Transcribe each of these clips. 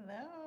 Hello.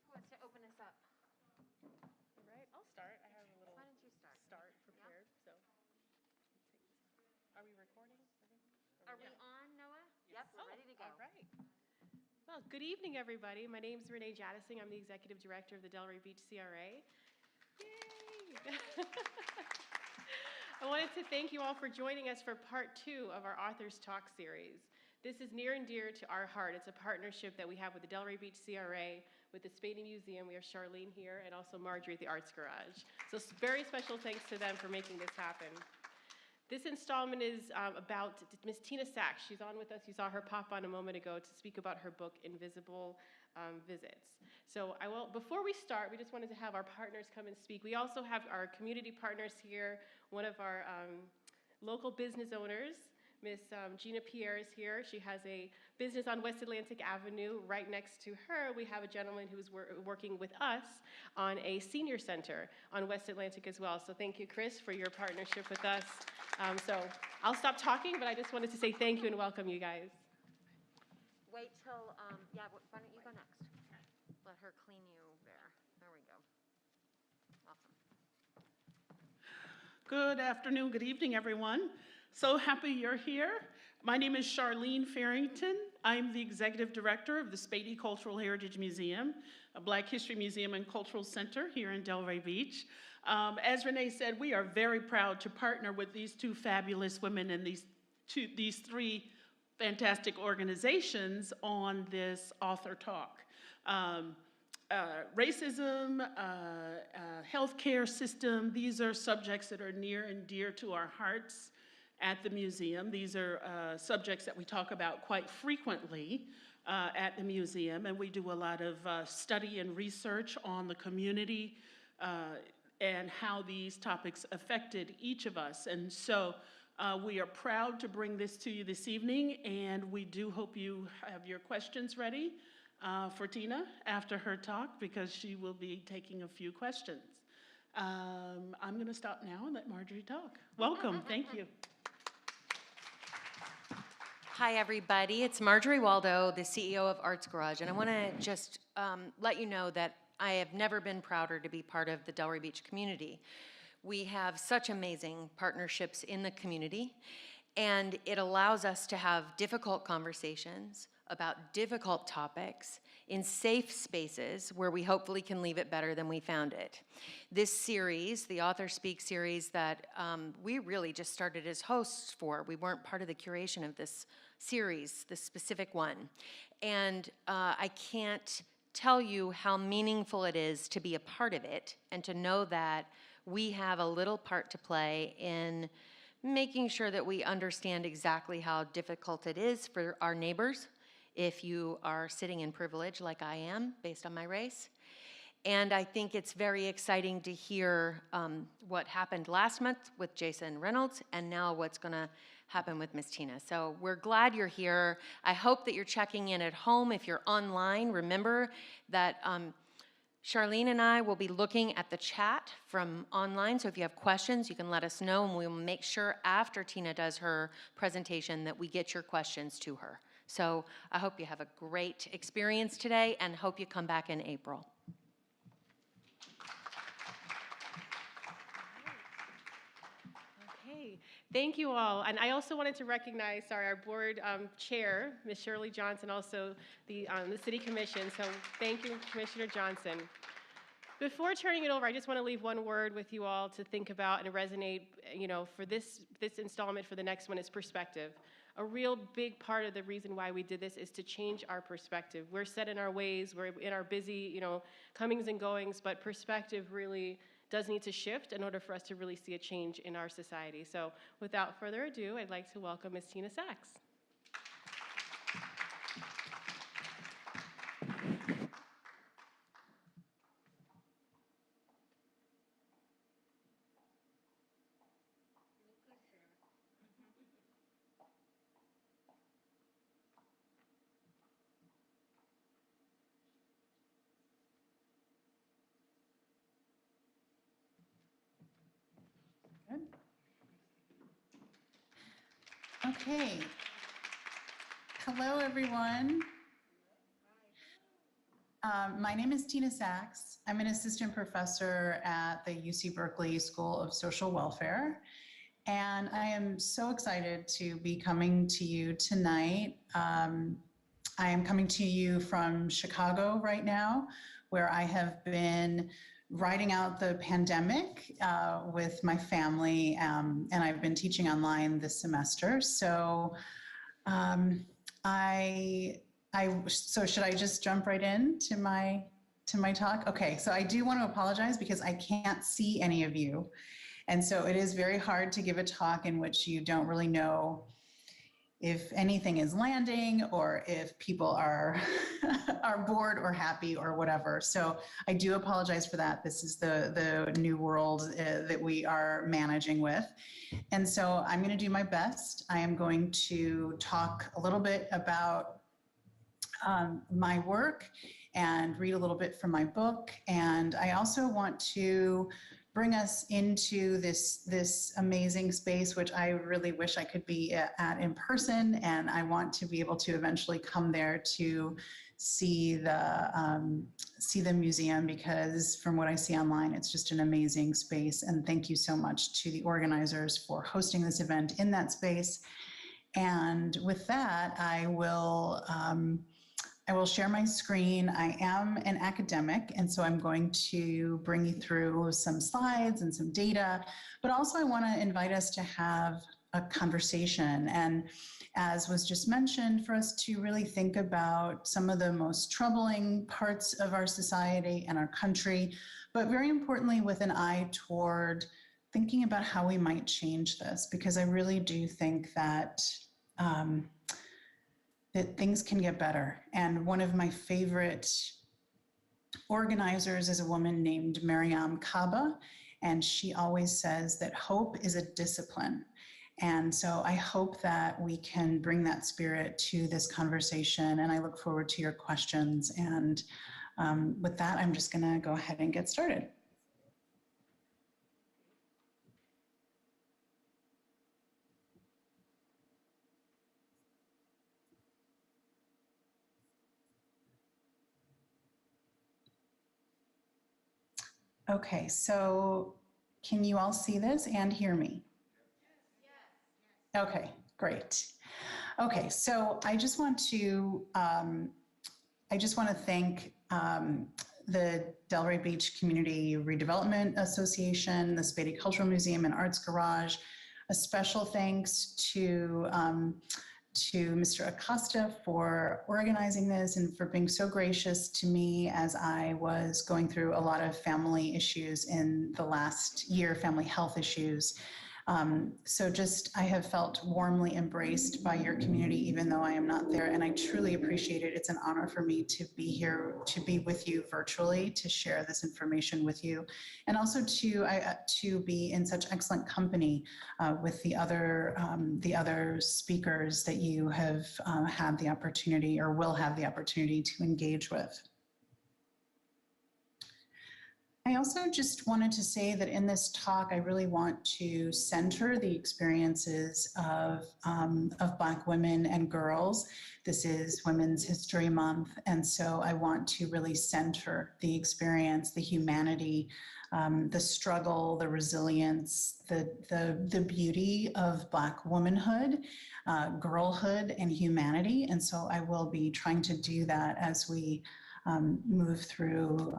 Who wants to open us up? All right, I'll start. I have a little Why don't you start? prepared, so. Are we recording? Are we on, Noah? Yep, we're ready to go. All right. Well, good evening, everybody. My name is Renee Jadising. I'm the Executive Director of the Delray Beach CRA. Yay! I wanted to thank you all for joining us for part 2 of our Authors Talk series. This is near and dear to our heart. It's a partnership that we have with the Delray Beach CRA, with the Spading Museum. We have Charlene here, and also Marjorie at the Arts Garage. So very special thanks to them for making this happen. This installment is about Miss Tina Sachs. She's on with us. You saw her pop on a moment ago to speak about her book, Invisible Visits. So before we start, we just wanted to have our partners come and speak. We also have our community partners here. One of our local business owners, Miss Gina Pierre, is here. She has a business on West Atlantic Avenue. Right next to her, we have a gentleman who's working with us on a senior center on West Atlantic as well. So thank you, Chris, for your partnership with us. So I'll stop talking, but I just wanted to say thank you and welcome you guys. Wait till, why don't you go next? Let her clean you there. There we go. Awesome. Good afternoon, good evening, everyone. So happy you're here. My name is Charlene Farrington. I'm the Executive Director of the Spadey Cultural Heritage Museum, a Black History Museum and Cultural Center here in Delray Beach. As Renee said, we are very proud to partner with these two fabulous women and these three fantastic organizations on this author talk. Racism, healthcare system, these are subjects that are near and dear to our hearts at the museum. These are subjects that we talk about quite frequently at the museum, and we do a lot of study and research on the community and how these topics affected each of us. And so we are proud to bring this to you this evening, and we do hope you have your questions ready for Tina after her talk, because she will be taking a few questions. I'm going to stop now and let Marjorie talk. Welcome. Thank you. Hi, everybody. It's Marjorie Waldo, the CEO of Arts Garage, and I want to just let you know that I have never been prouder to be part of the Delray Beach community. We have such amazing partnerships in the community, and it allows us to have difficult conversations about difficult topics in safe spaces where we hopefully can leave it better than we found it. This series, the Author Speak series that we really just started as hosts for, we weren't part of the curation of this series, this specific one. And I can't tell you how meaningful it is to be a part of it and to know that we have a little part to play in making sure that we understand exactly how difficult it is for our neighbors if you are sitting in privilege like I am based on my race. And I think it's very exciting to hear what happened last month with Jason Reynolds and now what's gonna happen with Miss Tina. So we're glad you're here. I hope that you're checking in at home. If you're online, remember that Charlene and I will be looking at the chat from online, so if you have questions, you can let us know, and we will make sure after Tina does her presentation that we get your questions to her. So I hope you have a great experience today and hope you come back in April. Okay, thank you all. And I also wanted to recognize, our board chair, Ms. Shirley Johnson, also the City Commission. So thank you, Commissioner Johnson. Before turning it over, I just want to leave one word with you all to think about and resonate, for this installment. For the next one is perspective. A real big part of the reason why we did this is to change our perspective. We're set in our ways, we're in our busy, comings and goings, but perspective really does need to shift in order for us to really see a change in our society. So without further ado, I'd like to welcome Ms. Tina Sachs. Okay. Hello, everyone. My name is Tina Sachs. I'm an assistant professor at the UC Berkeley School of Social Welfare. And I am so excited to be coming to you tonight. I am coming to you from Chicago right now, where I have been riding out the pandemic with my family, and I've been teaching online this semester. So so should I just jump right in to my talk? Okay, so I do want to apologize because I can't see any of you. And so it is very hard to give a talk in which you don't really know if anything is landing or if people are bored or happy or whatever. So I do apologize for that. This is the new world that we are managing with. And so I'm going to do my best. I am going to talk a little bit about my work and read a little bit from my book. And I also want to bring us into this amazing space, which I really wish I could be at in person. And I want to be able to eventually come there to see the museum, because from what I see online, it's just an amazing space. And thank you so much to the organizers for hosting this event in that space. And with that, I will share my screen. I am an academic, and so I'm going to bring you through some slides and some data, but also I want to invite us to have a conversation. And as was just mentioned, for us to really think about some of the most troubling parts of our society and our country, but very importantly with an eye toward thinking about how we might change this, because I really do think that that things can get better. And one of my favorite organizers is a woman named Mariam Kaba, and she always says that hope is a discipline. And so I hope that we can bring that spirit to this conversation, and I look forward to your questions. And with that, I'm just gonna go ahead and get started. Okay, so can you all see this and hear me? Okay, great. Okay, so I just want to thank the Delray Beach Community Redevelopment Association, the Spady Cultural Museum and Arts Garage. A special thanks to Mr. Acosta for organizing this and for being so gracious to me as I was going through a lot of family issues in the last year, family health issues. So I have felt warmly embraced by your community, even though I am not there, and I truly appreciate it. It's an honor for me to be here, to be with you virtually, to share this information with you, and also to be in such excellent company with the other speakers that you have had the opportunity or will have the opportunity to engage with. I also just wanted to say that in this talk, I really want to center the experiences of Black women and girls. This is Women's History Month, and so I want to really center the experience, the humanity, the struggle, the resilience, the beauty of Black womanhood, girlhood, and humanity. And so I will be trying to do that as we move through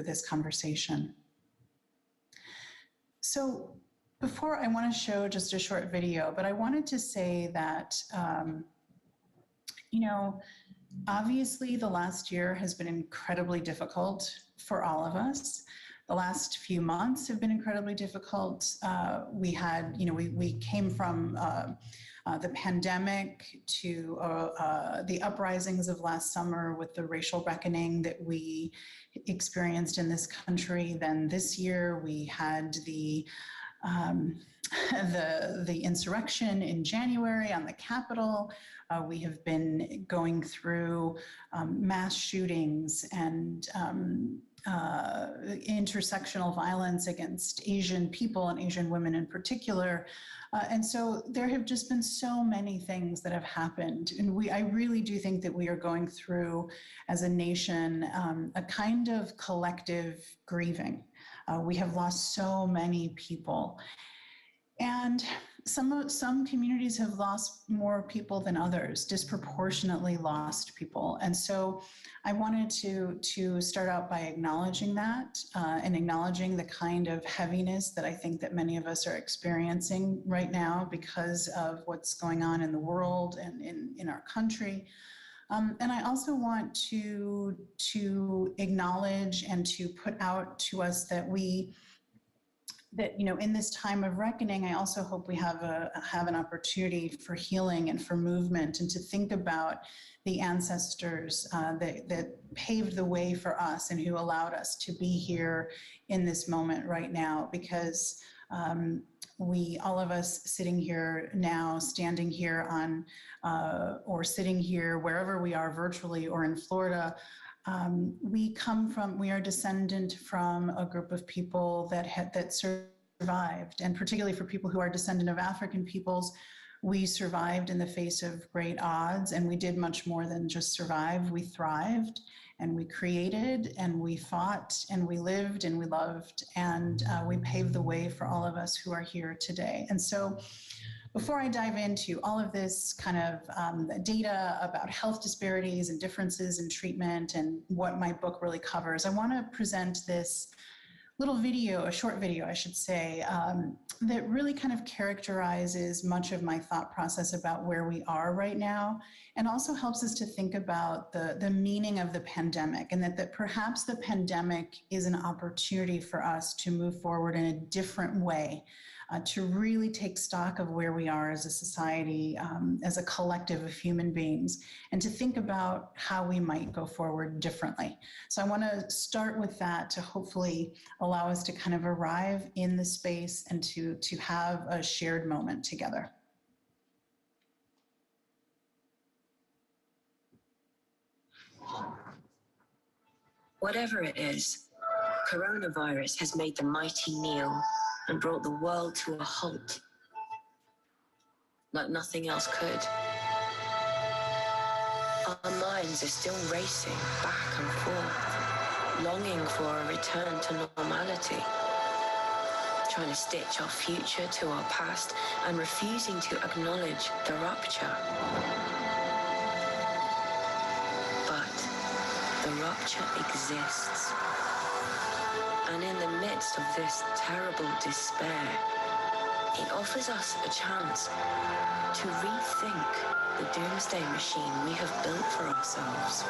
this conversation. So before, I want to show just a short video, but I wanted to say that, obviously the last year has been incredibly difficult for all of us. The last few months have been incredibly difficult. We came from the pandemic to the uprisings of last summer with the racial reckoning that we experienced in this country. Then this year we had the insurrection in January on the Capitol. We have been going through mass shootings and intersectional violence against Asian people and Asian women in particular. And so there have just been so many things that have happened. And I really do think that we are going through, as a nation, a kind of collective grieving. We have lost so many people. And some communities have lost more people than others, disproportionately lost people. And so I wanted to start out by acknowledging that and acknowledging the kind of heaviness that I think that many of us are experiencing right now because of what's going on in the world and in our country. And I also want to acknowledge and to put out to us that in this time of reckoning, I also hope we have an opportunity for healing and for movement, and to think about the ancestors that paved the way for us and who allowed us to be here in this moment right now. Because all of us sitting here now, standing here or sitting here wherever we are virtually or in Florida, we are descendant from a group of people that survived, and particularly for people who are descendant of African peoples, we survived in the face of great odds, and we did much more than just survive. We thrived, and we created, and we fought, and we lived, and we loved, and we paved the way for all of us who are here today. And so before I dive into all of this kind of data about health disparities and differences in treatment and what my book really covers, I want to present this little video, a short video, I should say, that really kind of characterizes much of my thought process about where we are right now, and also helps us to think about the meaning of the pandemic, and that perhaps the pandemic is an opportunity for us to move forward in a different way, to really take stock of where we are as a society, as a collective of human beings, and to think about how we might go forward differently. So I want to start with that to hopefully allow us to kind of arrive in the space and to have a shared moment together. Whatever it is, coronavirus has made the mighty kneel and brought the world to a halt, like nothing else could. Our minds are still racing back and forth, longing for a return to normality, trying to stitch our future to our past and refusing to acknowledge the rupture. But the rupture exists. And in the midst of this terrible despair, it offers us a chance to rethink the doomsday machine we have built for ourselves.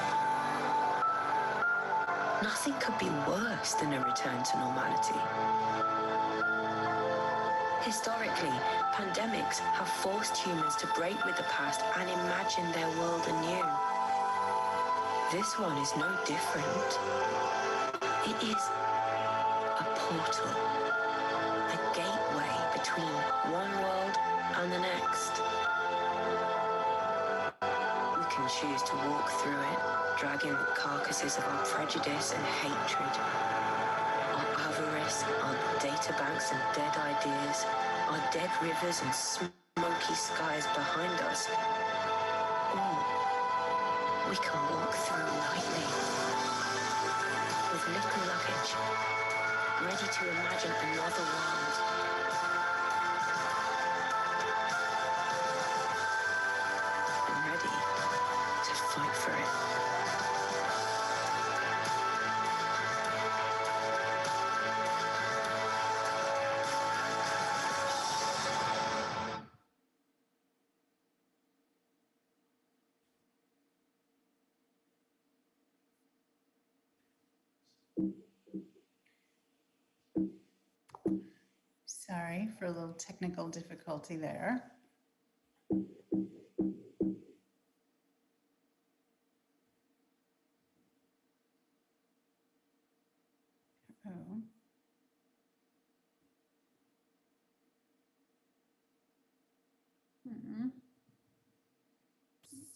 Nothing could be worse than a return to normality. Historically, pandemics have forced humans to break with the past and imagine their world anew. This one is no different. It is a portal, a gateway between one world and the next. We can choose to walk through it, dragging the carcasses of our prejudice and hatred, our avarice, our databanks and dead ideas, our dead rivers and smoky skies behind us. Or we can walk through lightly, with little luggage, ready to imagine another world. And ready to fight for it. Sorry for a little technical difficulty there. Oh.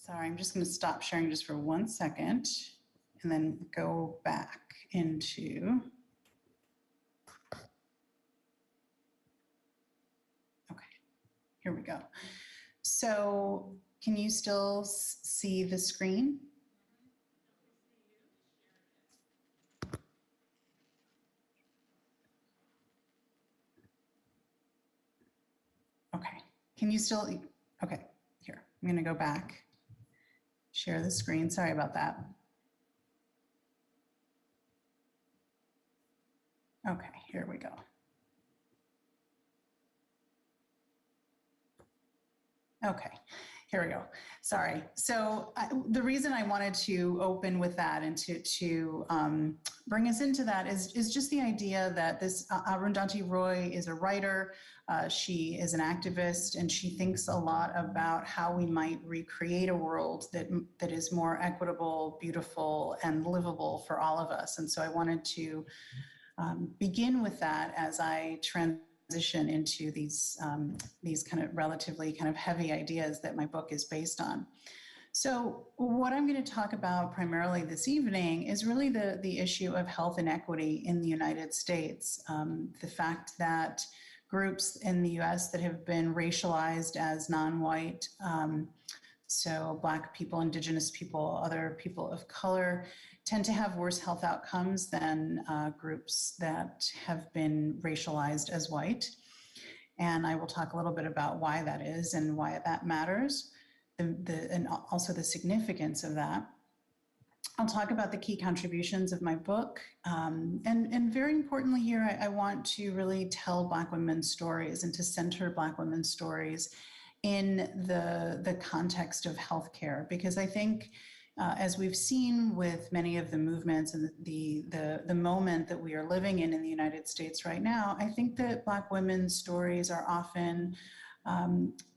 Sorry, I'm just going to stop sharing just for 1 second and then go back into. Okay, here we go. So can you still see the screen? Okay, can you still, okay, here, I'm going to go back, share the screen. Sorry about that. Okay, here we go. Okay, here we go. Sorry. So the reason I wanted to open with that and to bring us into that is just the idea that this Arundhati Roy is a writer. She is an activist, and she thinks a lot about how we might recreate a world that is more equitable, beautiful, and livable for all of us. And so I wanted to begin with that as I transition into these kind of relatively kind of heavy ideas that my book is based on. So what I'm going to talk about primarily this evening is really the issue of health inequity in the United States. The fact that groups in the US that have been racialized as non-white, so Black people, Indigenous people, other people of color, tend to have worse health outcomes than groups that have been racialized as white. And I will talk a little bit about why that is and why that matters, and also the significance of that. I'll talk about the key contributions of my book. And very importantly here, I want to really tell Black women's stories and to center Black women's stories in the context of healthcare, because I think as we've seen with many of the movements and the moment that we are living in the United States right now, I think that Black women's stories are often,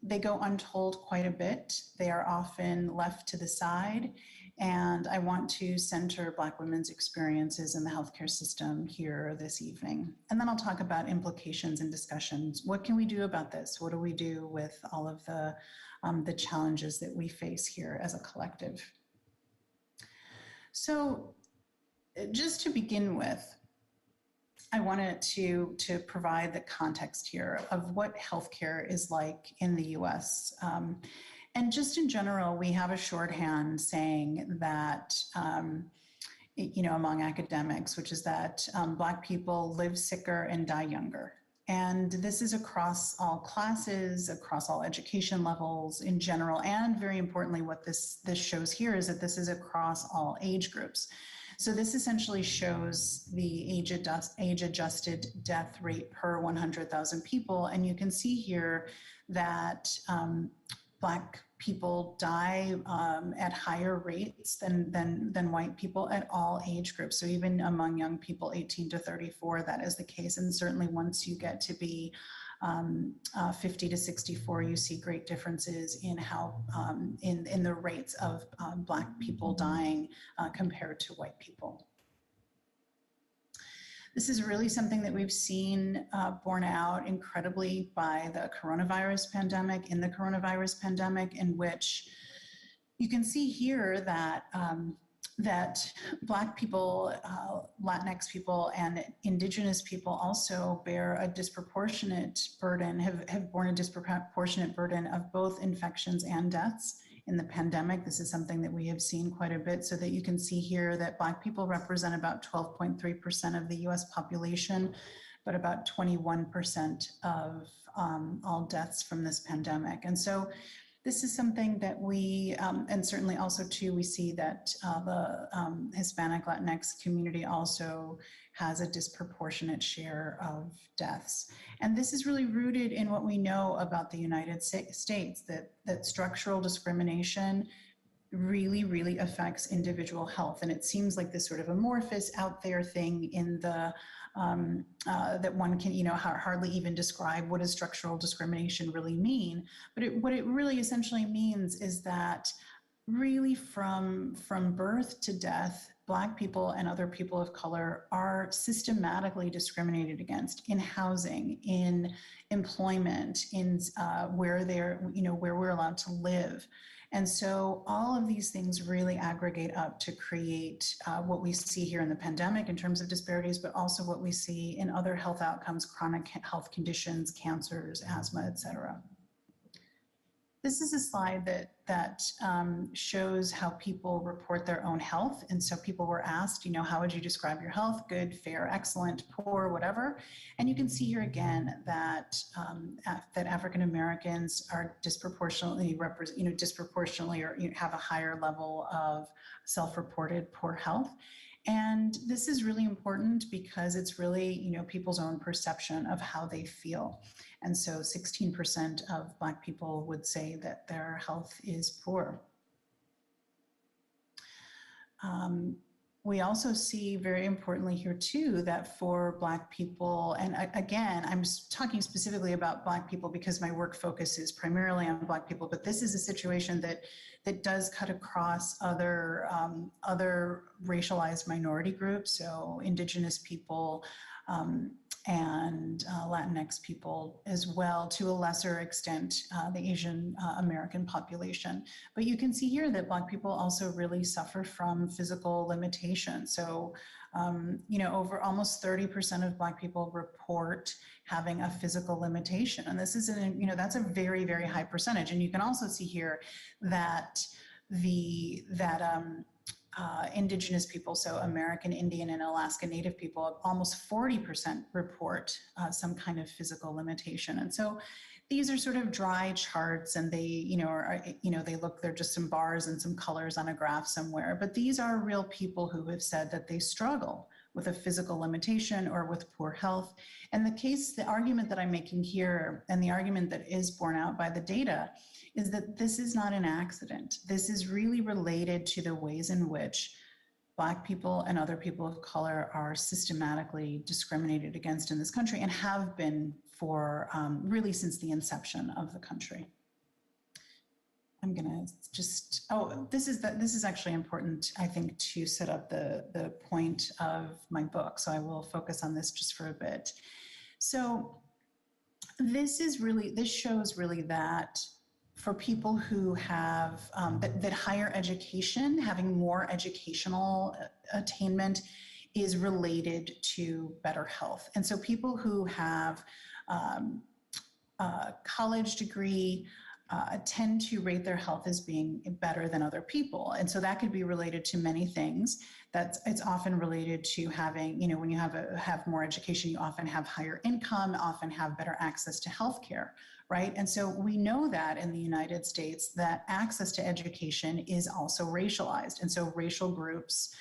they go untold quite a bit. They are often left to the side. And I want to center Black women's experiences in the healthcare system here this evening. And then I'll talk about implications and discussions. What can we do about this? What do we do with all of the challenges that we face here as a collective? So just to begin with, I wanted to provide the context here of what healthcare is like in the US. And just in general, we have a shorthand saying that, among academics, which is that Black people live sicker and die younger. And this is across all classes, across all education levels in general. And very importantly, what this shows here is that this is across all age groups. So this essentially shows the age-adjusted death rate per 100,000 people. And you can see here that Black people die at higher rates than white people at all age groups. So even among young people 18 to 34, that is the case. And certainly once you get to be 50 to 64, you see great differences in how in the rates of Black people dying compared to white people. This is really something that we've seen borne out incredibly by the coronavirus pandemic, in which you can see here that that Black people, Latinx people, and Indigenous people also bear a disproportionate burden, have borne a disproportionate burden of both infections and deaths in the pandemic. This is something that we have seen quite a bit, so that you can see here that Black people represent about 12.3% of the US population, but about 21% of all deaths from this pandemic. And so this is something that we, and certainly also too, we see that the Hispanic Latinx community also has a disproportionate share of deaths. And this is really rooted in what we know about the United States, that structural discrimination really affects individual health. And it seems like this sort of amorphous out there thing in the, that one can, hardly even describe what does structural discrimination really mean. But what it really essentially means is that really from birth to death, Black people and other people of color are systematically discriminated against in housing, in employment, in where we're allowed to live. And so all of these things really aggregate up to create what we see here in the pandemic in terms of disparities, but also what we see in other health outcomes, chronic health conditions, cancers, asthma, et cetera. This is a slide that shows how people report their own health. And so people were asked, how would you describe your health? Good, fair, excellent, poor, whatever. And you can see here again that that African Americans are disproportionately or have a higher level of self-reported poor health. And this is really important because it's really, people's own perception of how they feel. And so 16% of Black people would say that their health is poor. We also see very importantly here too, that for Black people, and again, I'm talking specifically about Black people because my work focuses primarily on Black people, but this is a situation that does cut across other racialized minority groups, so Indigenous people, and Latinx people as well, to a lesser extent, the Asian American population. But you can see here that Black people also really suffer from physical limitations. So, over almost 30% of Black people report having a physical limitation. And this is, that's a very, very high percentage. And you can also see here that Indigenous people, so American Indian and Alaska Native people, almost 40% report some kind of physical limitation. And so these are sort of dry charts, and they, they're just some bars and some colors on a graph somewhere. But these are real people who have said that they struggle with a physical limitation or with poor health. And the argument that I'm making here, and the argument that is borne out by the data, is that this is not an accident. This is really related to the ways in which Black people and other people of color are systematically discriminated against in this country, and have been for really since the inception of the country. I'm gonna just, this is actually important, I think, to set up the point of my book. So I will focus on this just for a bit. So this shows really that for people who have, that higher education, having more educational attainment is related to better health. And so people who have a college degree tend to rate their health as being better than other people. And so that could be related to many things. It's often related to having, when you have more education, you often have higher income, often have better access to healthcare, right? And so we know that in the United States that access to education is also racialized. And so racial groups,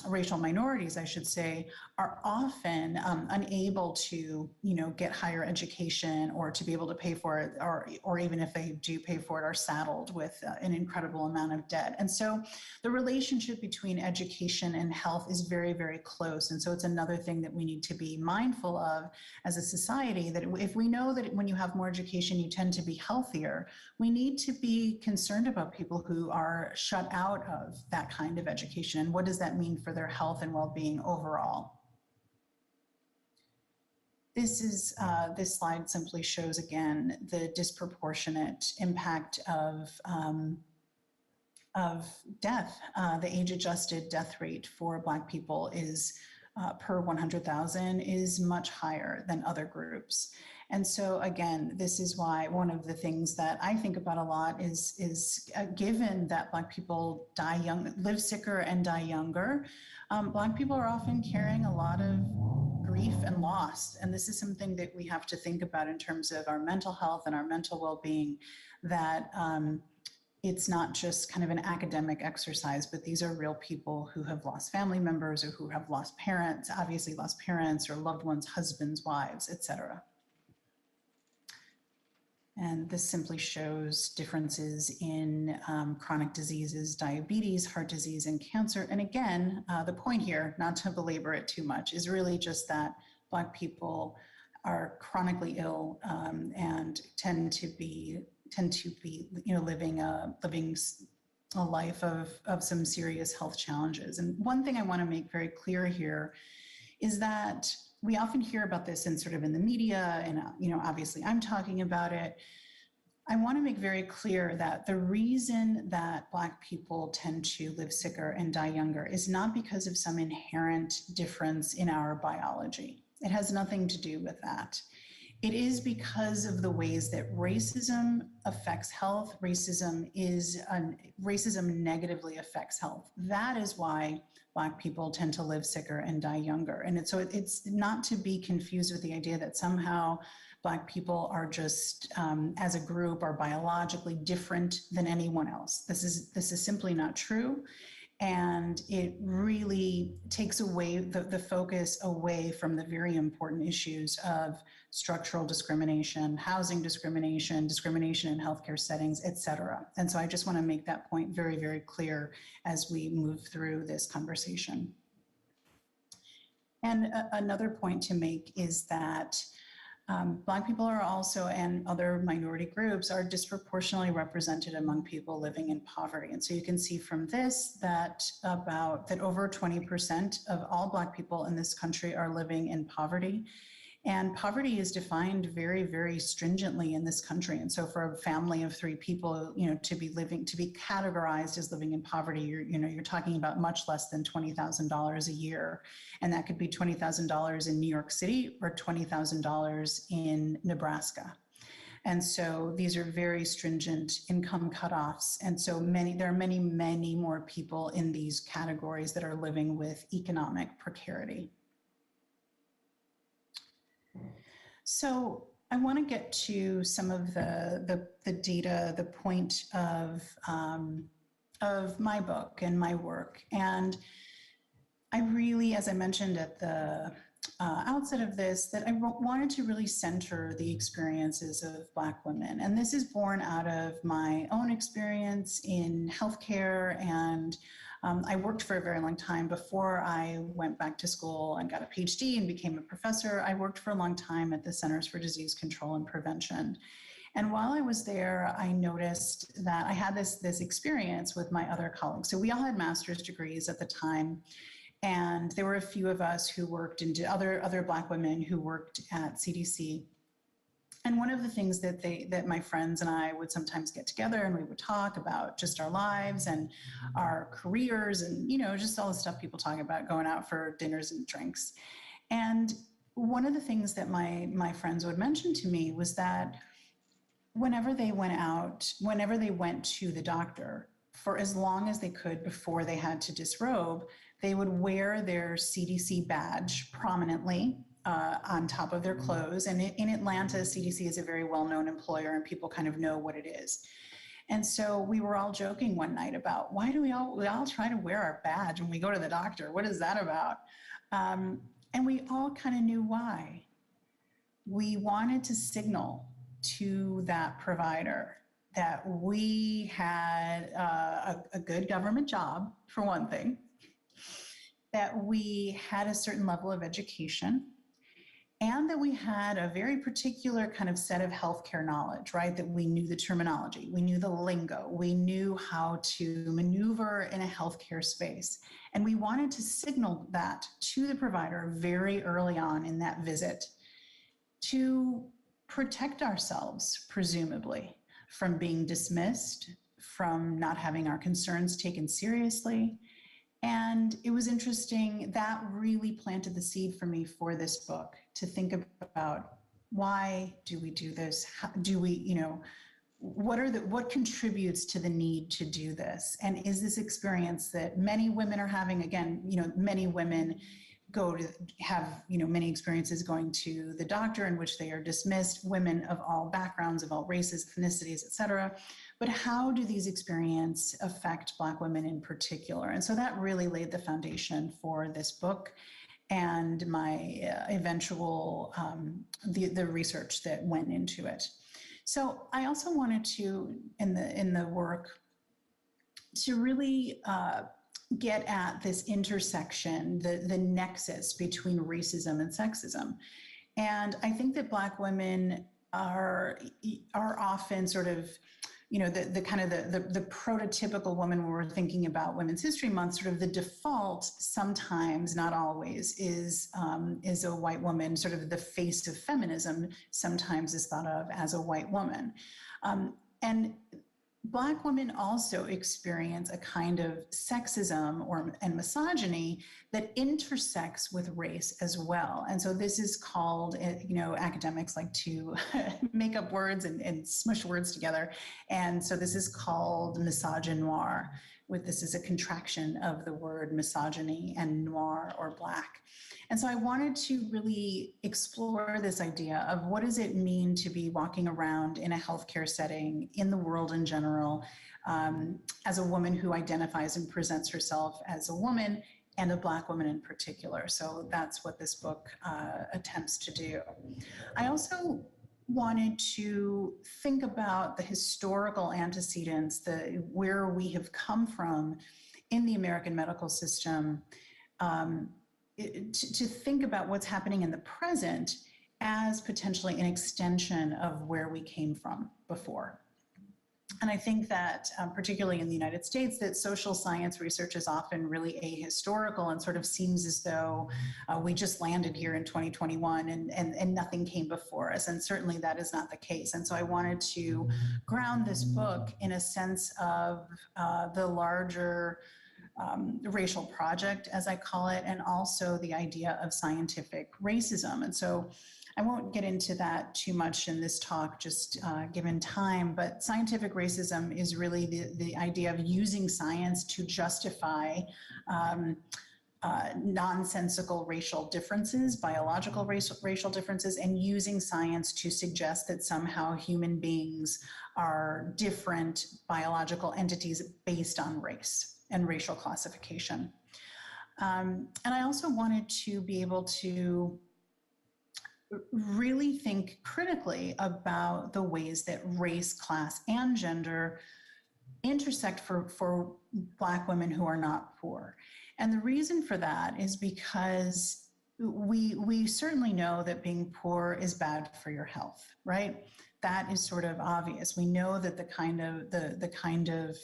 racial minorities, I should say, are often unable to, get higher education or to be able to pay for it, or even if they do pay for it, are saddled with an incredible amount of debt. And so the relationship between education and health is very, very close. And so it's another thing that we need to be mindful of as a society, that if we know that when you have more education, you tend to be healthier, we need to be concerned about people who are shut out of that kind of education. And what does that mean for their health and well-being overall? This slide simply shows again the disproportionate impact of death. The age-adjusted death rate for Black people is per 100,000 is much higher than other groups. And so again, this is why one of the things that I think about a lot is given that Black people live sicker and die younger, Black people are often carrying a lot of grief and loss. And this is something that we have to think about in terms of our mental health and our mental well-being, that it's not just kind of an academic exercise, but these are real people who have lost family members, or who have lost parents, obviously lost parents or loved ones, husbands, wives, etc. And this simply shows differences in chronic diseases, diabetes, heart disease, and cancer. And again, the point here, not to belabor it too much, is really just that Black people are chronically ill and tend to be living a life of some serious health challenges. And one thing I want to make very clear here is that we often hear about this in the media, and obviously I'm talking about it. I want to make very clear that the reason that Black people tend to live sicker and die younger is not because of some inherent difference in our biology. It has nothing to do with that. It is because of the ways that racism affects health. Racism negatively affects health. That is why Black people tend to live sicker and die younger. And it's not to be confused with the idea that somehow Black people are just, as a group, are biologically different than anyone else. This is simply not true. And it really takes away the focus away from the very important issues of structural discrimination, housing discrimination, discrimination in healthcare settings, et cetera. And so I just want to make that point very, very clear as we move through this conversation. And another point to make is that Black people are also, and other minority groups, are disproportionately represented among people living in poverty. And so you can see from this that over 20% of all Black people in this country are living in poverty. And poverty is defined very, very stringently in this country. And so for a family of 3 people, to be categorized as living in poverty, you're talking about much less than $20,000 a year. And that could be $20,000 in New York City or $20,000 in Nebraska. And so these are very stringent income cutoffs. And so there are many, many more people in these categories that are living with economic precarity. So I want to get to some of the data, the point of my book and my work. And I really, as I mentioned at the outset of this, that I wanted to really center the experiences of Black women. And this is born out of my own experience in healthcare. And I worked for a very long time before I went back to school and got a PhD and became a professor. I worked for a long time at the Centers for Disease Control and Prevention. And while I was there, I noticed that I had this experience with my other colleagues. So we all had master's degrees at the time. And there were a few of us who worked into other Black women who worked at CDC. And one of the things that my friends and I would sometimes get together and we would talk about just our lives and our careers and, just all the stuff people talk about going out for dinners and drinks. And one of the things that my friends would mention to me was that whenever they went to the doctor, for as long as they could before they had to disrobe, they would wear their CDC badge prominently on top of their clothes. And in Atlanta, CDC is a very well-known employer and people kind of know what it is. And so we were all joking one night about why do we all try to wear our badge when we go to the doctor? What is that about? And we all kind of knew why. We wanted to signal to that provider that we had a good government job, for one thing, that we had a certain level of education, and that we had a very particular kind of set of healthcare knowledge, right? That we knew the terminology, we knew the lingo, we knew how to maneuver in a healthcare space. And we wanted to signal that to the provider very early on in that visit to protect ourselves, presumably, from being dismissed, from not having our concerns taken seriously. And it was interesting, that really planted the seed for me for this book, to think about why do we do this? How do we, what contributes to the need to do this? And is this experience that many women are having? Again, many women go to have, many experiences going to the doctor in which they are dismissed, women of all backgrounds, of all races, ethnicities, et cetera. But how do these experiences affect Black women in particular? And so that really laid the foundation for this book and my eventual, the research that went into it. So I also wanted to, in the work, to really get at this intersection, the nexus between racism and sexism. And I think that Black women are often sort of, the kind of the prototypical woman when we're thinking about Women's History Month, sort of the default sometimes, not always, is a white woman, sort of the face of feminism sometimes is thought of as a white woman. And Black women also experience a kind of sexism and misogyny that intersects with race as well. And so this is called, academics like to make up words and smush words together. And so this is called misogynoir. This is a contraction of the word misogyny and noir or Black. And so I wanted to really explore this idea of what does it mean to be walking around in a healthcare setting, in the world in general, as a woman who identifies and presents herself as a woman, and a Black woman in particular. So that's what this book attempts to do. I also wanted to think about the historical antecedents, where we have come from in the American medical system, to think about what's happening in the present as potentially an extension of where we came from before. And I think that particularly in the United States, that social science research is often really ahistorical and sort of seems as though we just landed here in 2021 and nothing came before us. And certainly that is not the case. And so I wanted to ground this book in a sense of the larger racial project, as I call it, and also the idea of scientific racism. And so I won't get into that too much in this talk, just given time, but scientific racism is really the idea of using science to justify nonsensical racial differences, biological racial differences, and using science to suggest that somehow human beings are different biological entities based on race and racial classification. And I also wanted to be able to really think critically about the ways that race, class, and gender intersect for Black women who are not poor. And the reason for that is because we certainly know that being poor is bad for your health, right? That is sort of obvious. We know that the kind of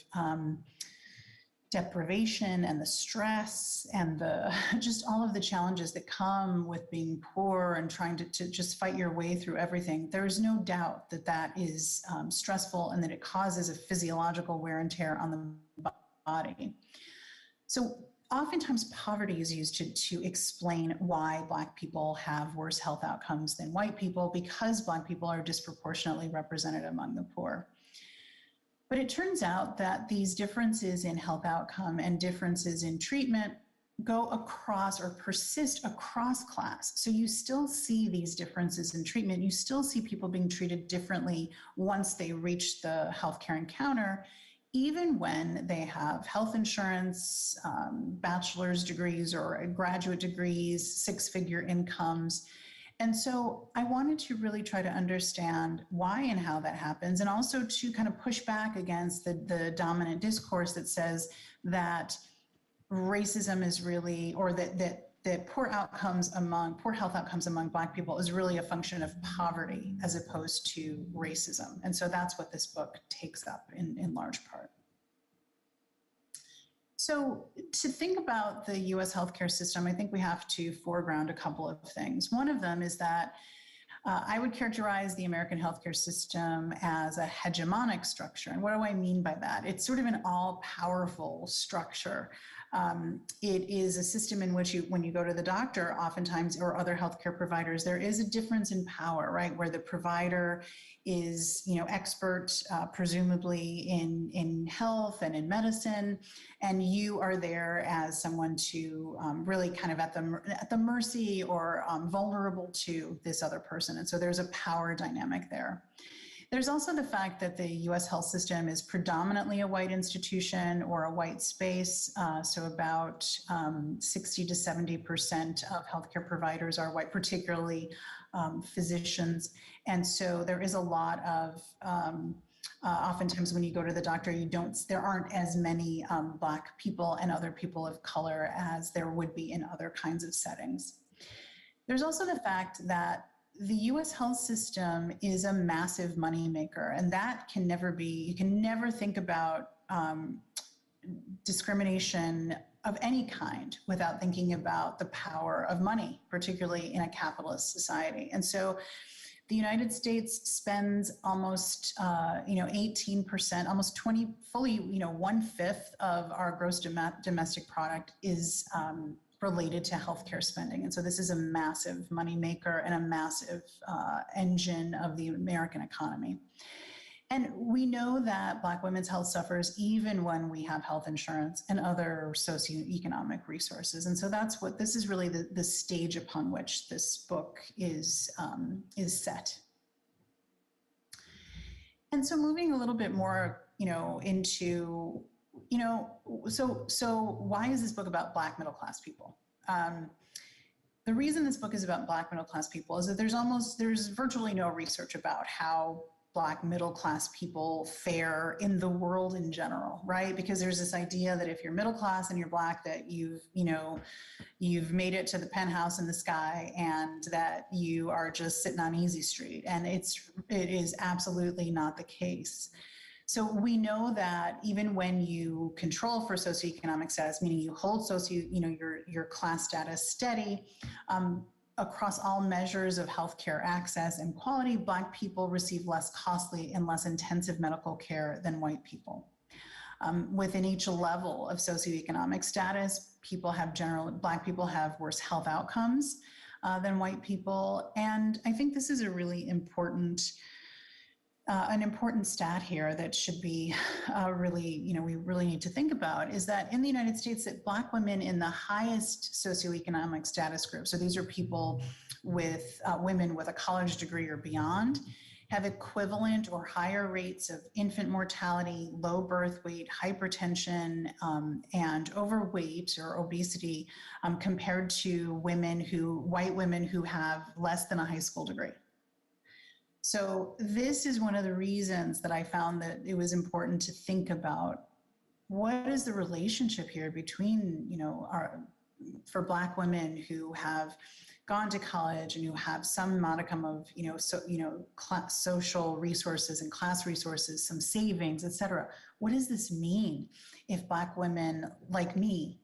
deprivation and the stress and the just all of the challenges that come with being poor and trying to just fight your way through everything, there's no doubt that that is stressful and that it causes a physiological wear and tear on the body. So oftentimes poverty is used to explain why Black people have worse health outcomes than white people, because Black people are disproportionately represented among the poor. But it turns out that these differences in health outcome and differences in treatment go across or persist across class. So you still see these differences in treatment. You still see people being treated differently once they reach the healthcare encounter, even when they have health insurance, bachelor's degrees or graduate degrees, six-figure incomes. And so I wanted to really try to understand why and how that happens, and also to kind of push back against the dominant discourse that says that racism is really, or that poor health outcomes among Black people is really a function of poverty as opposed to racism. And so that's what this book takes up in large part. So to think about the US healthcare system, I think we have to foreground a couple of things. One of them is that I would characterize the American healthcare system as a hegemonic structure. And what do I mean by that? It's sort of an all-powerful structure. It is a system in which when you go to the doctor, oftentimes, or other healthcare providers, there is a difference in power, right? Where the provider is, expert, presumably in health and in medicine, and you are there as someone to really kind of at the mercy or vulnerable to this other person. And so there's a power dynamic there. There's also the fact that the US health system is predominantly a white institution or a white space. So about 60 to 70% of healthcare providers are white, particularly physicians. And so there is a lot of, oftentimes when you go to the doctor, there aren't as many Black people and other people of color as there would be in other kinds of settings. There's also the fact that the US health system is a massive moneymaker, and that can never be, you can never think about discrimination of any kind without thinking about the power of money, particularly in a capitalist society. And so the United States spends almost 18%, almost 20, fully 1/5 of our gross domestic product is related to healthcare spending. And so this is a massive moneymaker and a massive engine of the American economy. And we know that Black women's health suffers even when we have health insurance and other socioeconomic resources. And so this is really the stage upon which this book is set. And so moving a little bit more, into so why is this book about Black middle-class people? The reason this book is about Black middle-class people is that there's virtually no research about how Black middle-class people fare in the world in general, right? Because there's this idea that if you're middle class and you're Black, that you've made it to the penthouse in the sky and that you are just sitting on Easy Street. And it is absolutely not the case. So we know that even when you control for socioeconomic status, meaning you hold your class status steady, across all measures of healthcare access and quality, Black people receive less costly and less intensive medical care than white people. Within each level of socioeconomic status, Black people have worse health outcomes than white people. And I think this is a really important an important stat here that should be really, we really need to think about is that in the United States, that Black women in the highest socioeconomic status group, so these are people with women with a college degree or beyond, have equivalent or higher rates of infant mortality, low birth weight, hypertension, and overweight or obesity compared to white women who have less than a high school degree. So this is one of the reasons that I found that it was important to think about what is the relationship here between, for Black women who have gone to college and who have some modicum of, social resources and class resources, some savings, et cetera. What does this mean if Black women like me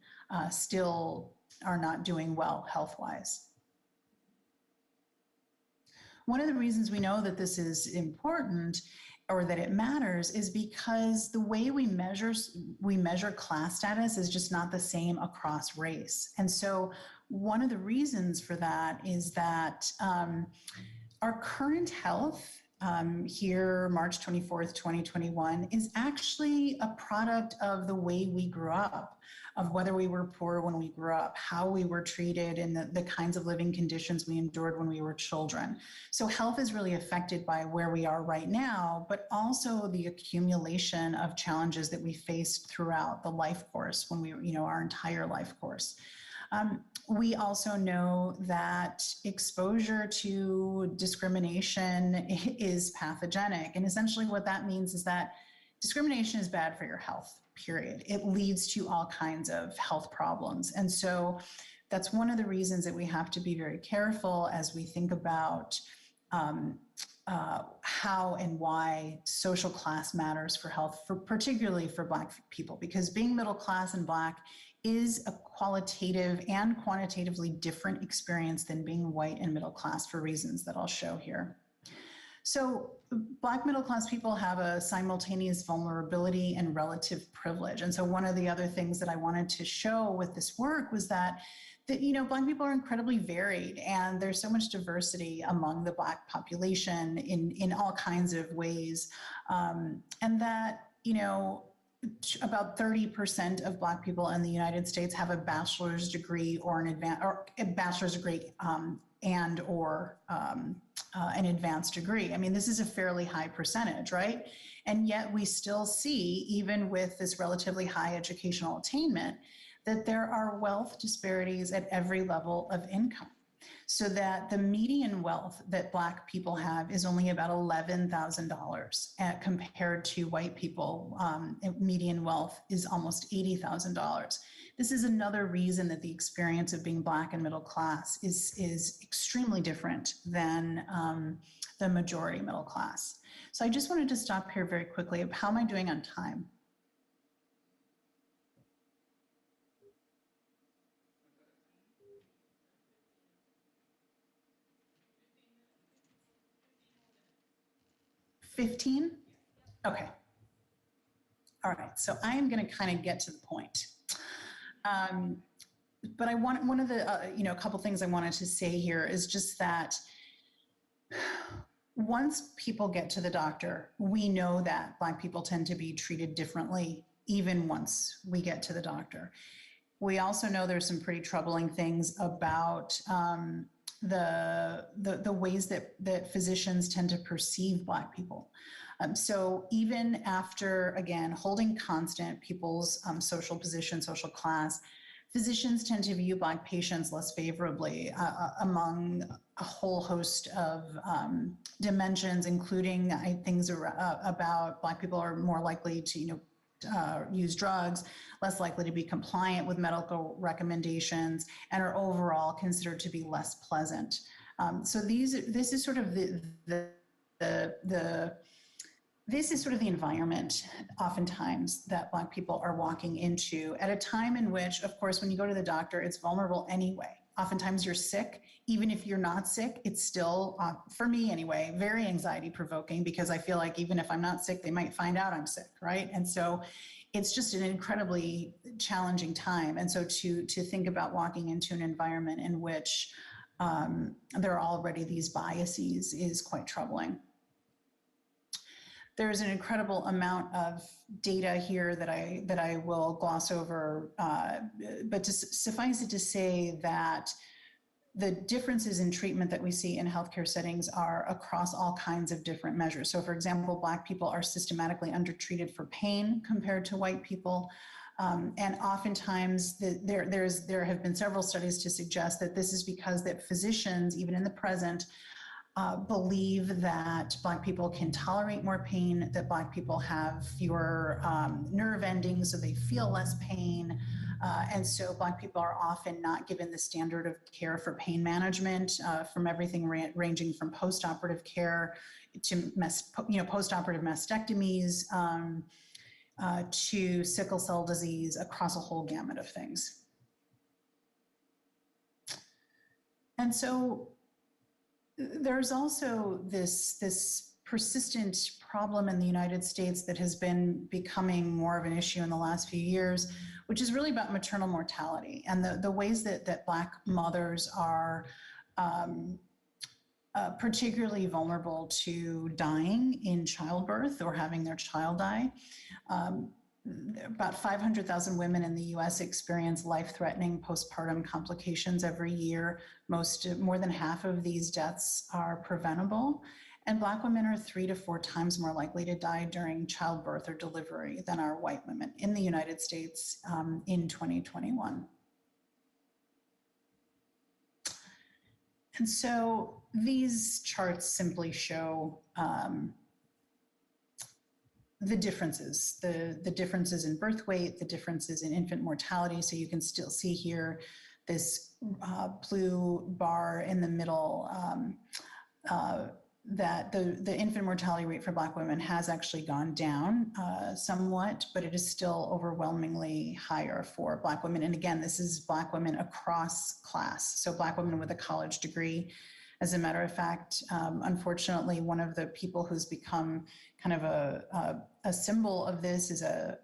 still are not doing well health-wise? One of the reasons we know that this is important or that it matters is because the way we measure class status is just not the same across race. And so one of the reasons for that is that our current health here, March 24th, 2021, is actually a product of the way we grew up, of whether we were poor when we grew up, how we were treated, and the kinds of living conditions we endured when we were children. So health is really affected by where we are right now, but also the accumulation of challenges that we faced throughout the life course when we, our entire life course. We also know that exposure to discrimination is pathogenic. And essentially what that means is that discrimination is bad for your health, period. It leads to all kinds of health problems. And so that's one of the reasons that we have to be very careful as we think about how and why social class matters for health, particularly for Black people, because being middle class and Black is a qualitative and quantitatively different experience than being white and middle class for reasons that I'll show here. So Black middle class people have a simultaneous vulnerability and relative privilege. And so one of the other things that I wanted to show with this work was that Black people are incredibly varied, and there's so much diversity among the Black population in all kinds of ways. And that, about 30% of Black people in the United States have a bachelor's degree or a bachelor's degree and an advanced degree. I mean, this is a fairly high percentage, right? And yet we still see, even with this relatively high educational attainment, that there are wealth disparities at every level of income. So that the median wealth that Black people have is only about $11,000 compared to white people. Median wealth is almost $80,000. This is another reason that the experience of being Black and middle class is extremely different than the majority middle class. So I just wanted to stop here very quickly. How am I doing on time? $15? Okay. All right. So I am going to kind of get to the point. But I want one of the, a couple things I wanted to say here is just that once people get to the doctor, we know that Black people tend to be treated differently, even once we get to the doctor. We also know there's some pretty troubling things about the ways that physicians tend to perceive Black people. So even after, again, holding constant people's social position, social class, physicians tend to view Black patients less favorably among a whole host of dimensions, including things about Black people are more likely to, use drugs, less likely to be compliant with medical recommendations, and are overall considered to be less pleasant. So this is sort of this is sort of the environment oftentimes that Black people are walking into at a time in which, of course, when you go to the doctor, it's vulnerable anyway. Oftentimes you're sick. Even if you're not sick, it's still, for me anyway, very anxiety provoking, because I feel like even if I'm not sick, they might find out I'm sick, right? And so it's just an incredibly challenging time. And so to think about walking into an environment in which there are already these biases is quite troubling. there's an incredible amount of data here that I will gloss over, but to suffice it to say that the differences in treatment that we see in healthcare settings are across all kinds of different measures. So for example, Black people are systematically undertreated for pain compared to white people. And oftentimes there have been several studies to suggest that this is because that physicians, even in the present, believe that Black people can tolerate more pain, that Black people have fewer nerve endings, so they feel less pain. And so Black people are often not given the standard of care for pain management, from everything ranging from post-operative care to post-operative mastectomies, to sickle cell disease, across a whole gamut of things. And so there's also this persistent problem in the United States that has been becoming more of an issue in the last few years, which is really about maternal mortality and the ways that Black mothers are particularly vulnerable to dying in childbirth or having their child die. About 500,000 women in the US experience life-threatening postpartum complications every year. More than half of these deaths are preventable. And Black women are 3 to 4 times more likely to die during childbirth or delivery than are white women in the United States in 2021. And so these charts simply show the differences, the differences in birth weight, the differences in infant mortality. So you can still see here this blue bar in the middle, that the infant mortality rate for Black women has actually gone down somewhat, but it is still overwhelmingly higher for Black women. And again, this is Black women across class. So Black women with a college degree. As a matter of fact, unfortunately, one of the people who's become kind of a symbol of this is a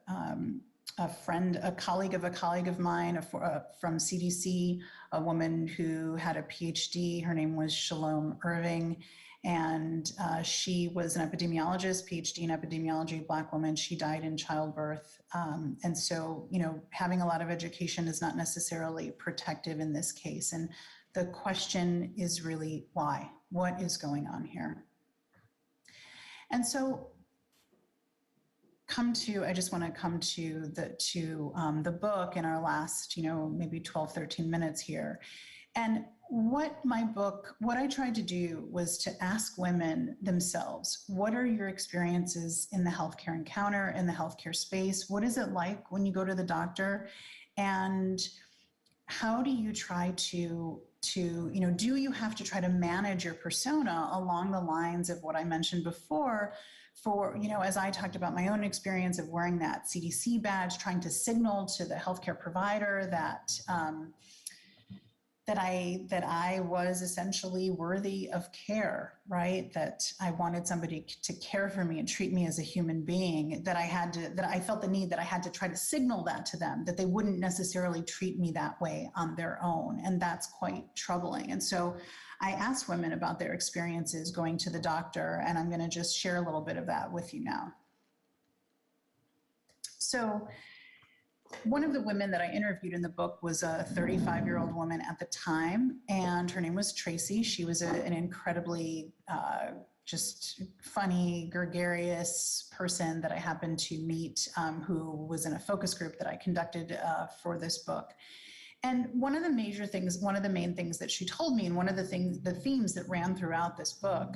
friend, a colleague of mine from CDC, a woman who had a PhD. Her name was Shalom Irving, and she was an epidemiologist, PhD in epidemiology, Black woman. She died in childbirth. And so, having a lot of education is not necessarily protective in this case. And the question is really why? What is going on here? And so I just want to come to the book in our last, maybe 12, 13 minutes here. And what I tried to do was to ask women themselves, what are your experiences in the healthcare encounter, in the healthcare space? What is it like when you go to the doctor? And how do you try to do you have to try to manage your persona along the lines of what I mentioned before as I talked about my own experience of wearing that CDC badge, trying to signal to the healthcare provider that I was essentially worthy of care, right? That I wanted somebody to care for me and treat me as a human being, that I felt the need that I had to try to signal that to them, that they wouldn't necessarily treat me that way on their own. And that's quite troubling. And so I asked women about their experiences going to the doctor, and I'm gonna just share a little bit of that with you now. So one of the women that I interviewed in the book was a 35-year-old woman at the time, and her name was Tracey. She was an incredibly just funny, gregarious person that I happened to meet, who was in a focus group that I conducted for this book. And one of the main things that she told me, and one of the themes that ran throughout this book,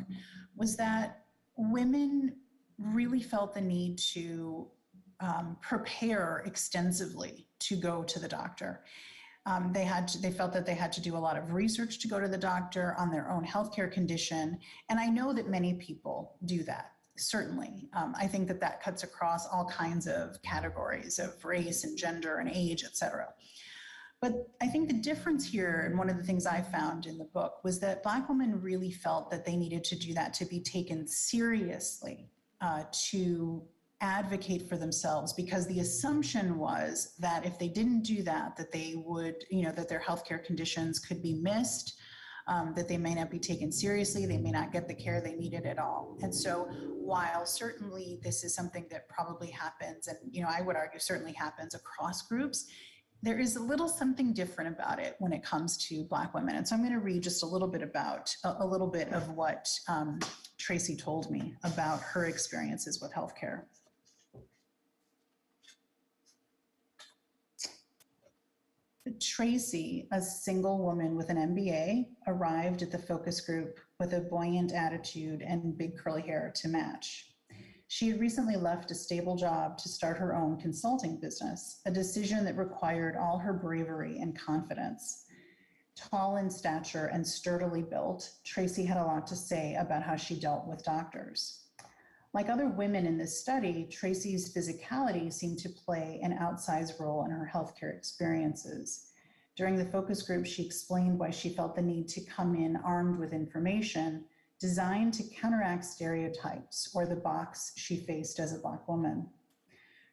was that women really felt the need to prepare extensively to go to the doctor. They felt that they had to do a lot of research to go to the doctor on their own healthcare condition. And I know that many people do that, certainly. I think that cuts across all kinds of categories of race and gender and age, et cetera. But I think the difference here, and one of the things I found in the book, was that Black women really felt that they needed to do that to be taken seriously, to advocate for themselves, because the assumption was that if they didn't do that, that they would, that their healthcare conditions could be missed, that they may not be taken seriously, they may not get the care they needed at all. And so while certainly this is something that probably happens, and I would argue certainly happens across groups, there is a little something different about it when it comes to Black women. And so I'm going to read just a little bit of what Tracey told me about her experiences with healthcare. Tracey, a single woman with an MBA, arrived at the focus group with a buoyant attitude and big curly hair to match. She had recently left a stable job to start her own consulting business, a decision that required all her bravery and confidence. Tall in stature and sturdily built, Tracey had a lot to say about how she dealt with doctors. Like other women in this study, Tracey's physicality seemed to play an outsized role in her healthcare experiences. During the focus group, she explained why she felt the need to come in armed with information designed to counteract stereotypes or the box she faced as a Black woman.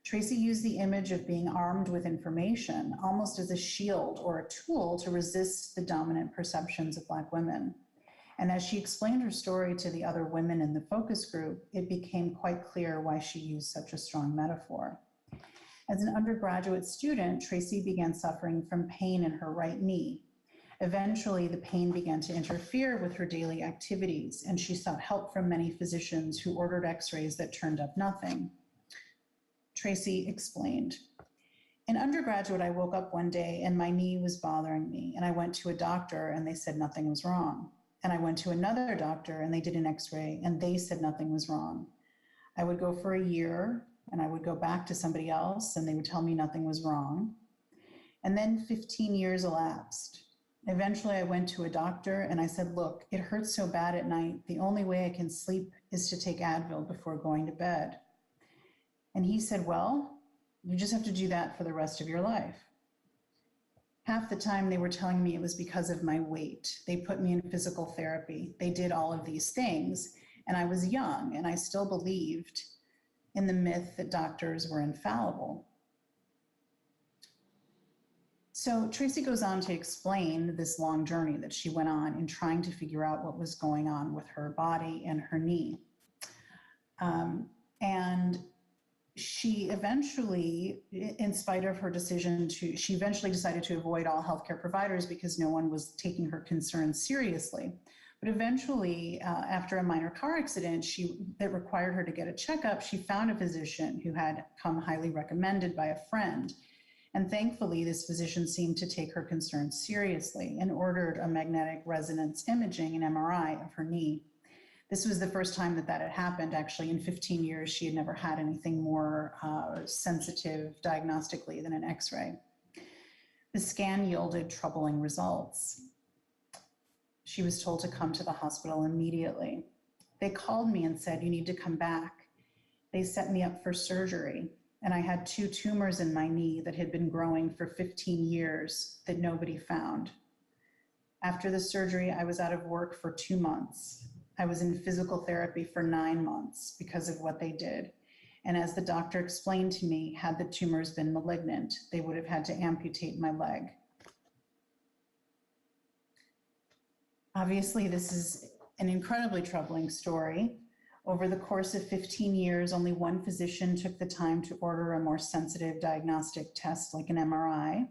Tracey used the image of being armed with information almost as a shield or a tool to resist the dominant perceptions of Black women. And as she explained her story to the other women in the focus group, it became quite clear why she used such a strong metaphor. As an undergraduate student, Tracey began suffering from pain in her right knee. Eventually, the pain began to interfere with her daily activities, and she sought help from many physicians who ordered x-rays that turned up nothing. Tracey explained, "In undergraduate, I woke up one day and my knee was bothering me, and I went to a doctor and they said nothing was wrong. And I went to another doctor and they did an x-ray and they said nothing was wrong. I would go for a year and I would go back to somebody else and they would tell me nothing was wrong. And then 15 years elapsed. Eventually I went to a doctor and I said, look, it hurts so bad at night. The only way I can sleep is to take Advil before going to bed. And he said, well, you just have to do that for the rest of your life. Half the time they were telling me it was because of my weight. They put me in physical therapy. They did all of these things. And I was young and I still believed in the myth that doctors were infallible." So Tracey goes on to explain this long journey that she went on in trying to figure out what was going on with her body and her knee. And she eventually, in spite of her decision she eventually decided to avoid all healthcare providers because no one was taking her concerns seriously. But eventually, after a minor car accident that required her to get a checkup, she found a physician who had come highly recommended by a friend. And thankfully, this physician seemed to take her concerns seriously and ordered a magnetic resonance imaging, an MRI, of her knee. This was the first time that had happened. Actually, in 15 years, she had never had anything more sensitive diagnostically than an x-ray. The scan yielded troubling results. She was told to come to the hospital immediately. They called me and said, you need to come back. They set me up for surgery, and I had 2 tumors in my knee that had been growing for 15 years that nobody found. After the surgery, I was out of work for 2 months. I was in physical therapy for 9 months because of what they did. And as the doctor explained to me, had the tumors been malignant, they would have had to amputate my leg. Obviously, this is an incredibly troubling story. Over the course of 15 years, only one physician took the time to order a more sensitive diagnostic test like an MRI,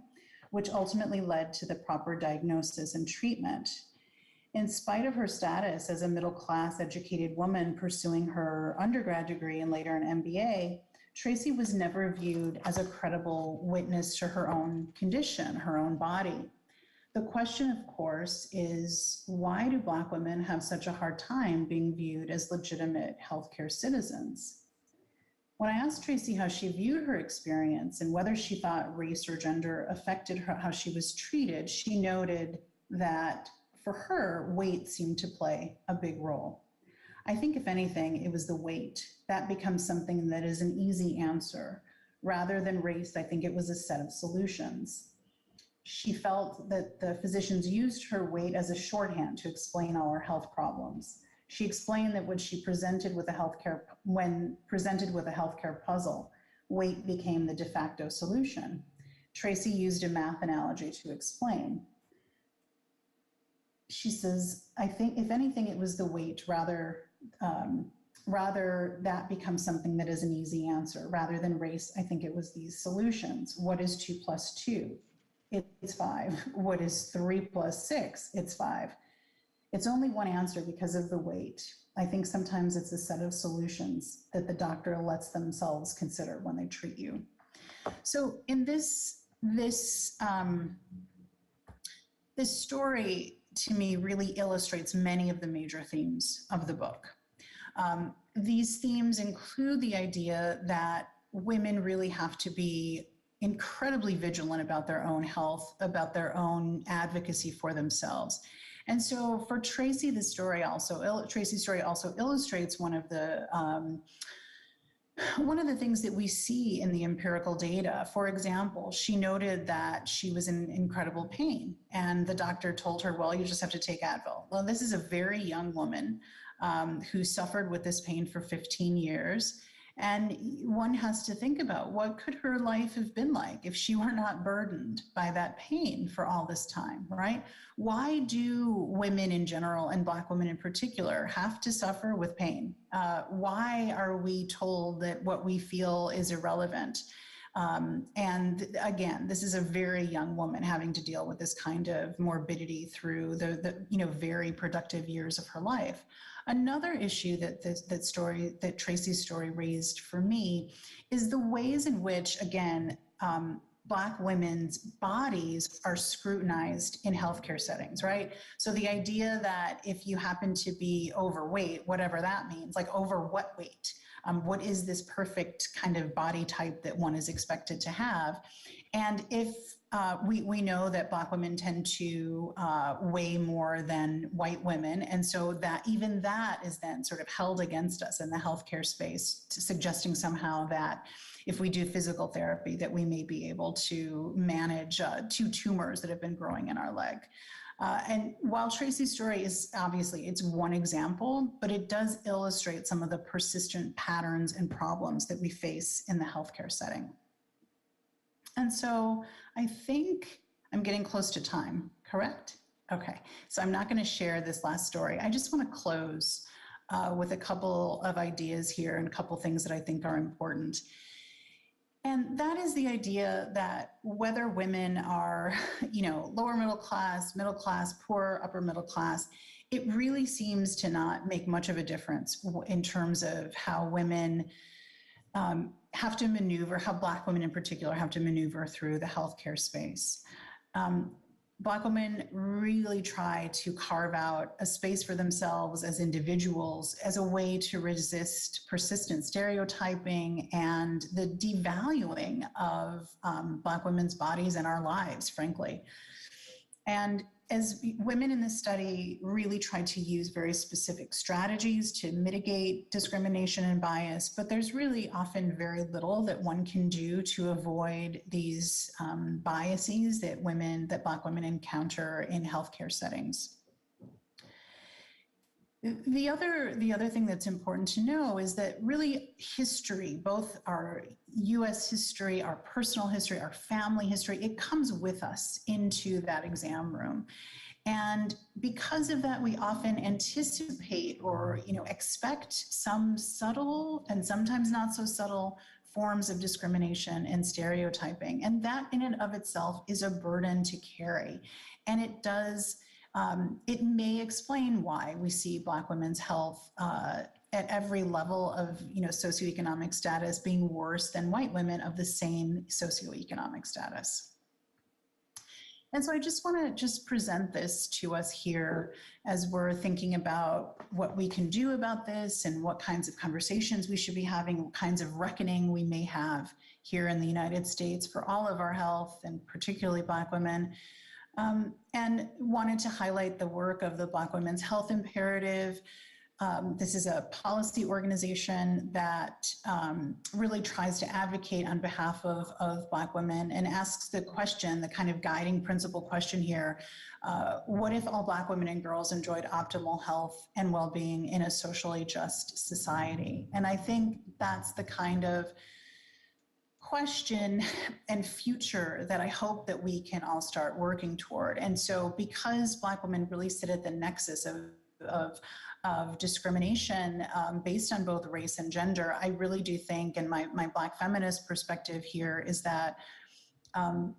which ultimately led to the proper diagnosis and treatment. In spite of her status as a middle-class educated woman pursuing her undergrad degree and later an MBA, Tracey was never viewed as a credible witness to her own condition, her own body. The question, of course, is why do Black women have such a hard time being viewed as legitimate healthcare citizens? When I asked Tracey how she viewed her experience and whether she thought race or gender affected her, how she was treated, she noted that for her, weight seemed to play a big role. I think if anything, it was the weight. That becomes something that is an easy answer. Rather than race, I think it was a set of solutions. She felt that the physicians used her weight as a shorthand to explain all her health problems. She explained that when presented with a healthcare puzzle, weight became the de facto solution. Tracey used a math analogy to explain. she says, I think if anything, it was the weight rather that becomes something that is an easy answer rather than race. I think it was these solutions. What is 2 + 2? It's 5. What is 3 + 6? It's 5. It's only one answer because of the weight. I think sometimes it's a set of solutions that the doctor lets themselves consider when they treat you. So in this story, to me, really illustrates many of the major themes of the book. These themes include the idea that women really have to be incredibly vigilant about their own health, about their own advocacy for themselves. And so for Tracey, Tracy's story also illustrates one of the things that we see in the empirical data. For example, she noted that she was in incredible pain, and the doctor told her, well, you just have to take Advil. Well, this is a very young woman who suffered with this pain for 15 years. And one has to think about what could her life have been like if she were not burdened by that pain for all this time, right? Why do women in general, and Black women in particular, have to suffer with pain? Why are we told that what we feel is irrelevant? And again, this is a very young woman having to deal with this kind of morbidity through the very productive years of her life. Another issue that Tracey's story raised for me is the ways in which, again, Black women's bodies are scrutinized in healthcare settings, right? So the idea that if you happen to be overweight, whatever that means, like over what weight? What is this perfect kind of body type that one is expected to have? And if we know that Black women tend to weigh more than white women, and so that even that is then sort of held against us in the healthcare space, suggesting somehow that if we do physical therapy, that we may be able to manage 2 tumors that have been growing in our leg. And while Tracey's story is obviously, it's one example, but it does illustrate some of the persistent patterns and problems that we face in the healthcare setting. And so I think I'm getting close to time, correct? Okay, so I'm not going to share this last story. I just want to close with a couple of ideas here and a couple things that I think are important. And that is the idea that whether women are, lower middle class, poor, upper middle class, it really seems to not make much of a difference in terms of how women have to maneuver, how Black women in particular have to maneuver through the healthcare space. Black women really try to carve out a space for themselves as individuals as a way to resist persistent stereotyping and the devaluing of Black women's bodies and our lives, frankly. And as women in this study really tried to use very specific strategies to mitigate discrimination and bias, but there's really often very little that one can do to avoid these biases that Black women encounter in healthcare settings. The other thing that's important to know is that really history, both our US history, our personal history, our family history, it comes with us into that exam room. And because of that, we often anticipate or expect some subtle and sometimes not so subtle forms of discrimination and stereotyping. And that in and of itself is a burden to carry. And it does it may explain why we see Black women's health at every level of socioeconomic status being worse than white women of the same socioeconomic status. And so I just want to present this to us here as we're thinking about what we can do about this and what kinds of conversations we should be having, what kinds of reckoning we may have here in the United States for all of our health and particularly Black women. And wanted to highlight the work of the Black Women's Health Imperative. This is a policy organization that really tries to advocate on behalf of Black women and asks the question, the kind of guiding principle question here, what if all Black women and girls enjoyed optimal health and well-being in a socially just society? And I think that's the kind of question and future that I hope that we can all start working toward. And so because Black women really sit at the nexus of discrimination based on both race and gender, I really do think, and my Black feminist perspective here is that,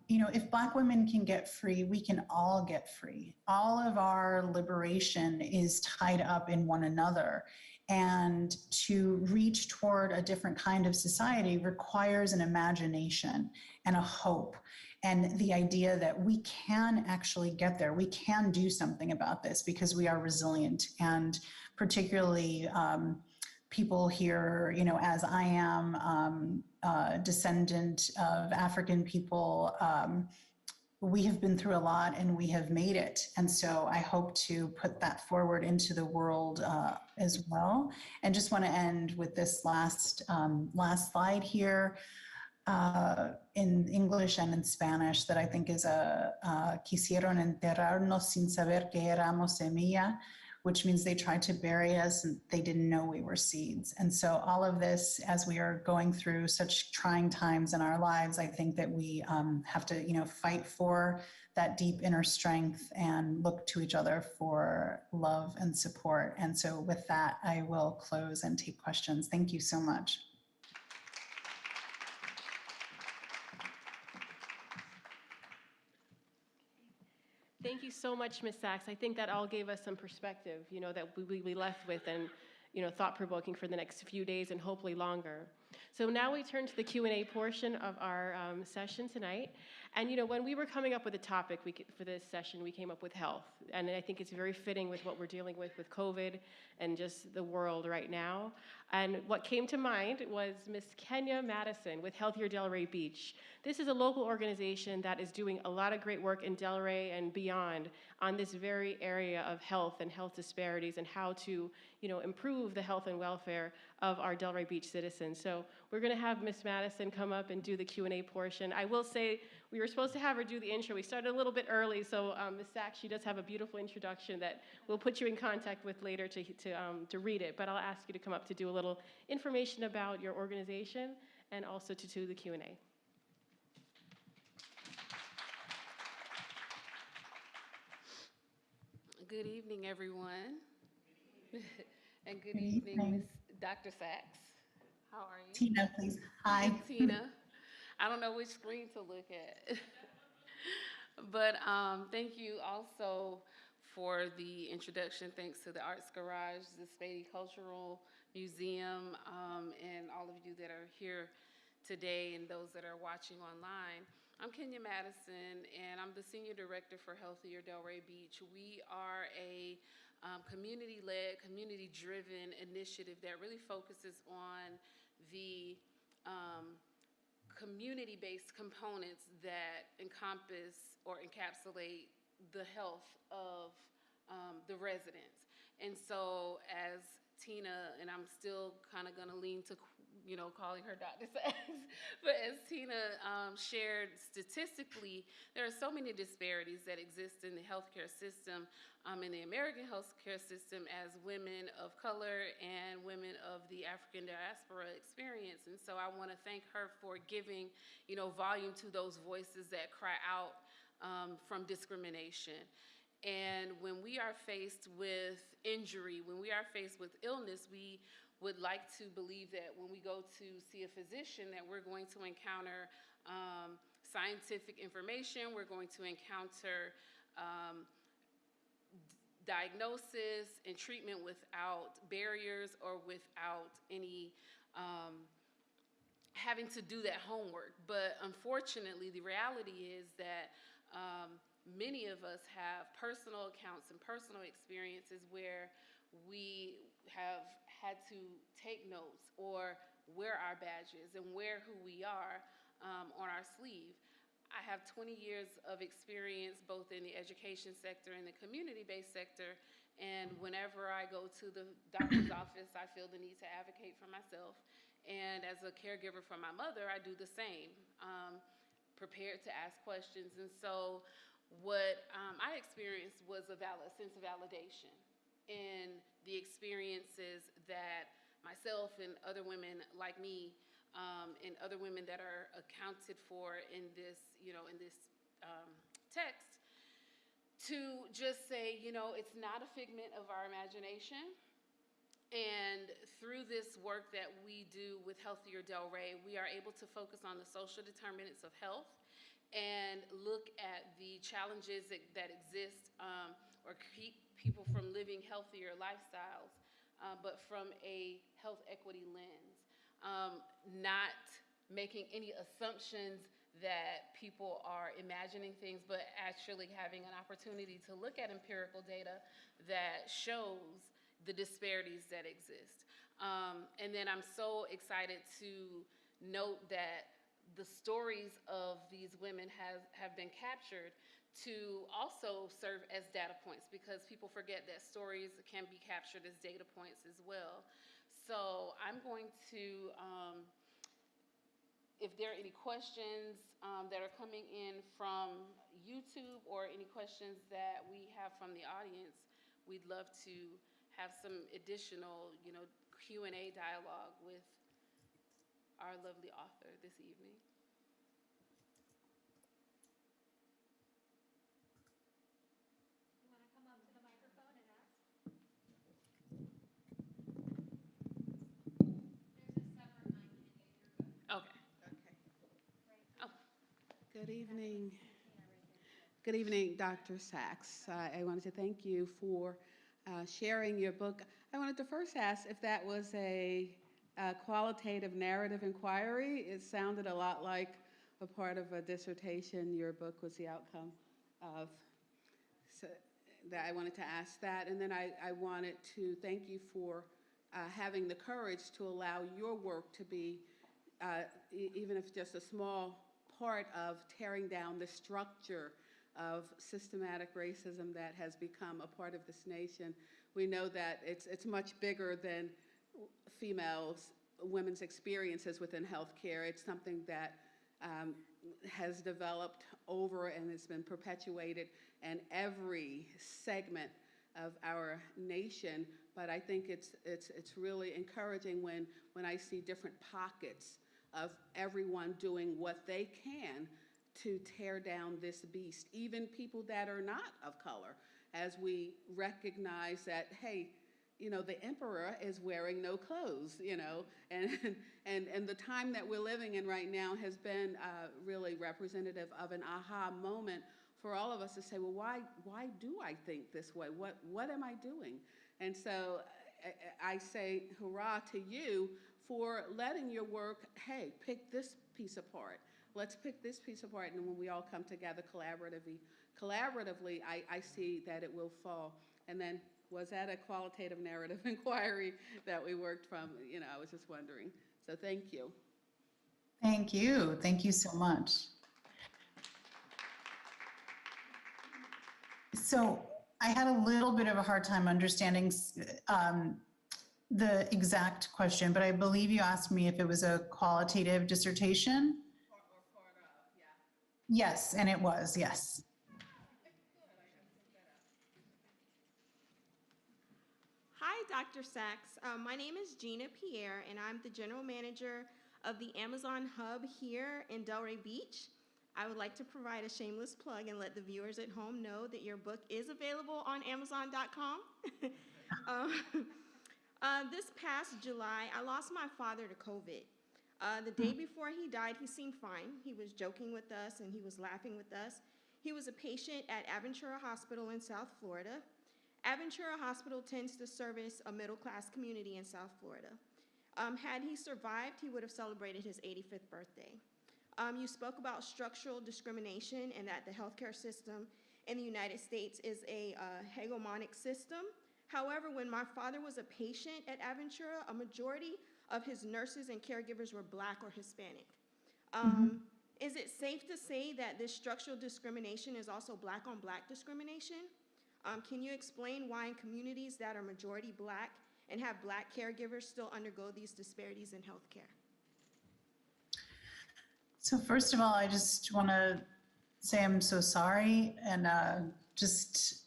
if Black women can get free, we can all get free. All of our liberation is tied up in one another. And to reach toward a different kind of society requires an imagination and a hope. And the idea that we can actually get there, we can do something about this because we are resilient. And particularly people here, as I am, descendant of African people, we have been through a lot and we have made it. And so I hope to put that forward into the world as well. And just want to end with this last slide here in English and in Spanish that I think is quisieron enterrarnos sin saber que éramos semilla, which means they tried to bury us and they didn't know we were seeds. And so all of this, as we are going through such trying times in our lives, I think that we have to, fight for that deep inner strength and look to each other for love and support. And so with that, I will close and take questions. Thank you so much. Thank you so much, Ms. Sachs. I think that all gave us some perspective, that we be left with and, thought-provoking for the next few days and hopefully longer. So now we turn to the Q&A portion of our session tonight. And, when we were coming up with a topic for this session, we came up with health. And I think it's very fitting with what we're dealing with COVID and just the world right now. And what came to mind was Miss Kenya Madison with Healthier Delray Beach. This is a local organization that is doing a lot of great work in Delray and beyond on this very area of health and health disparities and how to, improve the health and welfare of our Delray Beach citizens. So we're going to have Miss Madison come up and do the Q&A portion. I will say we were supposed to have her do the intro. We started a little bit early, so Ms. Sachs, she does have a beautiful introduction that we'll put you in contact with later to read it. But I'll ask you to come up to do a little information about your organization and also to do the Q&A. Good evening, everyone. And good evening, Ms. Dr. Sachs. How are you? Tina, please. Hi. Tina. I don't know which screen to look at. But thank you also for the introduction. Thanks to the Arts Garage, the Spady Cultural Museum, and all of you that are here today and those that are watching online. I'm Kenya Madison, and I'm the Senior Director for Healthier Delray Beach. We are a community-led, community-driven initiative that really focuses on the community-based components that encompass or encapsulate the health of the residents. And so as Tina, and I'm still kind of going to lean to calling her Dr. Sachs, but as Tina shared, statistically, there are so many disparities that exist in the healthcare system, in the American healthcare system, as women of color and women of the African diaspora experience. And so I want to thank her for giving, volume to those voices that cry out from discrimination. And when we are faced with injury, when we are faced with illness, we would like to believe that when we go to see a physician that we're going to encounter scientific information, we're going to encounter diagnosis and treatment without barriers or without any having to do that homework. But unfortunately, the reality is that many of us have personal accounts and personal experiences where we have had to take notes or wear our badges and wear who we are on our sleeve. I have 20 years of experience both in the education sector and the community-based sector, and whenever I go to the doctor's office, I feel the need to advocate for myself. And as a caregiver for my mother, I do the same, prepared to ask questions. And so what I experienced was a sense of validation in the experiences that myself and other women like me and other women that are accounted for in this, in this text, to just say, it's not a figment of our imagination. And through this work that we do with Healthier Delray, we are able to focus on the social determinants of health and look at the challenges that exist or keep people from living healthier lifestyles, but from a health equity lens. Not making any assumptions that people are imagining things, but actually having an opportunity to look at empirical data that shows the disparities that exist. And then I'm so excited to note that the stories of these women have been captured to also serve as data points, because people forget that stories can be captured as data points as well. So I'm going to, if there are any questions that are coming in from YouTube or any questions that we have from the audience, we'd love to have some additional, Q&A dialogue with our lovely author this evening. You want to come up to the microphone and ask? There's a separate mic and you're good. Okay. Oh. Good evening. Good evening, Dr. Sachs. I wanted to thank you for sharing your book. I wanted to first ask if that was a qualitative narrative inquiry. It sounded a lot like a part of a dissertation your book was the outcome of. So that I wanted to ask that. And then I wanted to thank you for having the courage to allow your work to be, even if just a small part of tearing down the structure of systematic racism that has become a part of this nation. We know that it's much bigger than women's experiences within healthcare. It's something that has developed over and has been perpetuated in every segment of our nation. But I think it's really encouraging when I see different pockets of everyone doing what they can to tear down this beast, even people that are not of color, as we recognize that, hey, the emperor is wearing no clothes, and the time that we're living in right now has been really representative of an aha moment for all of us to say, well, why do I think this way? What am I doing? And so I say hurrah to you for letting your work, hey, pick this piece apart. Let's pick this piece apart, and when we all come together collaboratively, I see that it will fall. And then, was that a qualitative narrative inquiry that we worked from? I was just wondering. So thank you. Thank you. Thank you so much. So I had a little bit of a hard time understanding the exact question, but I believe you asked me if it was a qualitative dissertation. Or part of, yeah. Yes, and it was, yes. Hi, Dr. Sachs. My name is Gina Pierre, and I'm the general manager of the Amazon Hub here in Delray Beach. I would like to provide a shameless plug and let the viewers at home know that your book is available on Amazon.com. This past July, I lost my father to COVID. The day before he died, he seemed fine. He was joking with us and he was laughing with us. He was a patient at Aventura Hospital in South Florida. Aventura Hospital tends to service a middle-class community in South Florida. Had he survived, he would have celebrated his 85th birthday. You spoke about structural discrimination and that the healthcare system in the United States is a hegemonic system. However, when my father was a patient at Aventura, a majority of his nurses and caregivers were Black or Hispanic. Is it safe to say that this structural discrimination is also Black on Black discrimination? Can you explain why in communities that are majority Black and have Black caregivers still undergo these disparities in healthcare? So first of all, I just want to say I'm so sorry, and just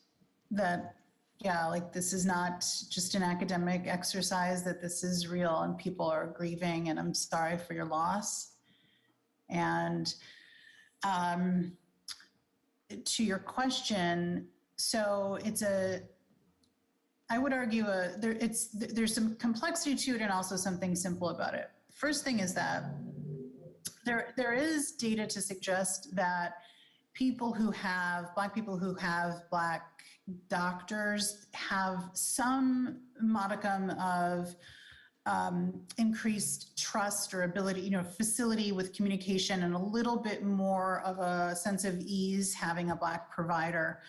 that yeah, like this is not just an academic exercise, that this is real and people are grieving, and I'm sorry for your loss. And to your question, so I would argue there's some complexity to it and also something simple about it. First thing is that there is data to suggest that Black people who have Black doctors have some modicum of increased trust or ability, facility with communication, and a little bit more of a sense of ease having a Black provider.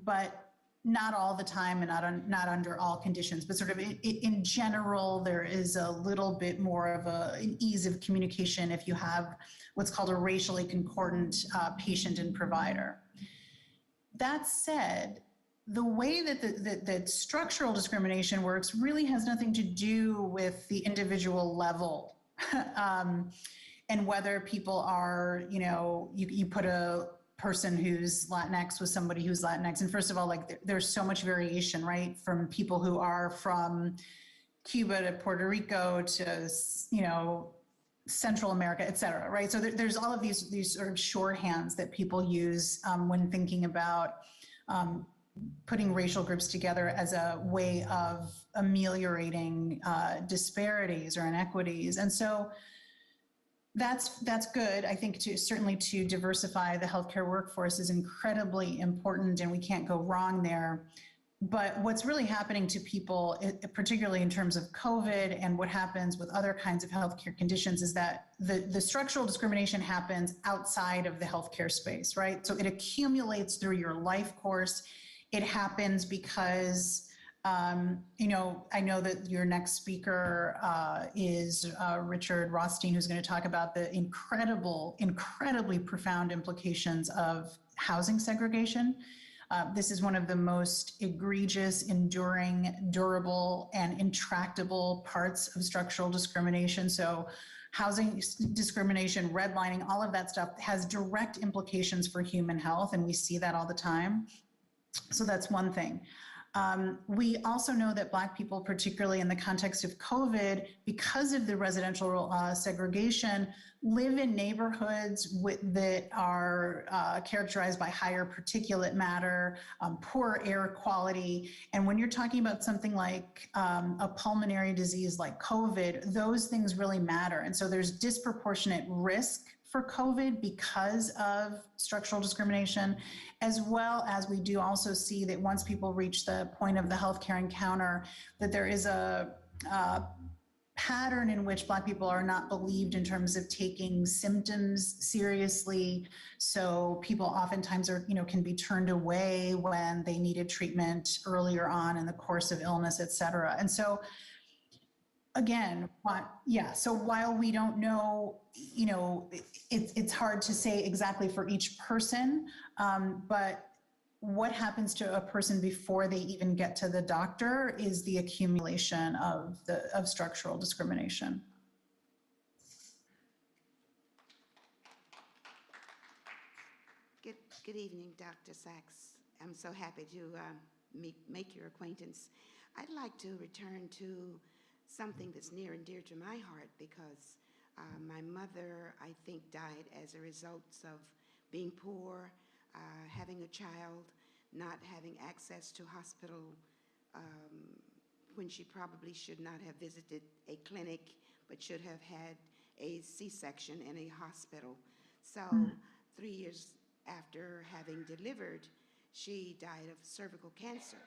But not all the time and not under all conditions, but sort of in general, there is a little bit more of an ease of communication if you have what's called a racially concordant patient and provider. That said, the way that structural discrimination works really has nothing to do with the individual level. And whether people are, you put a person who's Latinx with somebody who's Latinx. And first of all, like there's so much variation, right? From people who are from Cuba to Puerto Rico to, Central America, et cetera, right? So there's all of these sort of shorthands that people use when thinking about putting racial groups together as a way of ameliorating disparities or inequities. And so that's good. I think certainly to diversify the healthcare workforce is incredibly important, and we can't go wrong there. But what's really happening to people, particularly in terms of COVID and what happens with other kinds of healthcare conditions, is that the structural discrimination happens outside of the healthcare space, right? So it accumulates through your life course. It happens because I know that your next speaker is Richard Rothstein, who's going to talk about the incredibly profound implications of housing segregation. This is one of the most egregious, enduring, durable, and intractable parts of structural discrimination. So housing discrimination, redlining, all of that stuff has direct implications for human health, and we see that all the time. So that's one thing. We also know that Black people, particularly in the context of COVID, because of the residential segregation, live in neighborhoods that are characterized by higher particulate matter, poor air quality. And when you're talking about something like a pulmonary disease like COVID, those things really matter. And so there's disproportionate risk for COVID because of structural discrimination, as well as we do also see that once people reach the point of the healthcare encounter, that there is a pattern in which Black people are not believed in terms of taking symptoms seriously. So people oftentimes can be turned away when they needed treatment earlier on in the course of illness, et cetera. And so again, so while we don't know, it's hard to say exactly for each person, but what happens to a person before they even get to the doctor is the accumulation of structural discrimination. Good evening, Dr. Sachs. I'm so happy to make your acquaintance. I'd like to return to something that's near and dear to my heart because my mother, I think, died as a result of being poor, having a child, not having access to hospital when she probably should not have visited a clinic, but should have had a C-section in a hospital. So 3 years after having delivered, she died of cervical cancer.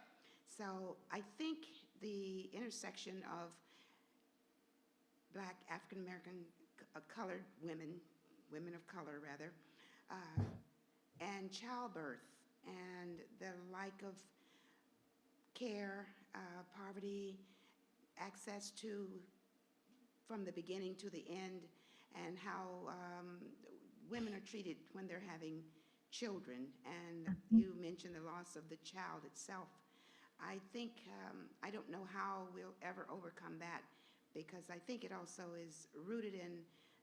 So I think the intersection of Black, African-American, colored women of color rather, and childbirth and the lack of care, poverty, access to from the beginning to the end, and how women are treated when they're having children. And you mentioned the loss of the child itself. I think, I don't know how we'll ever overcome that, because I think it also is rooted in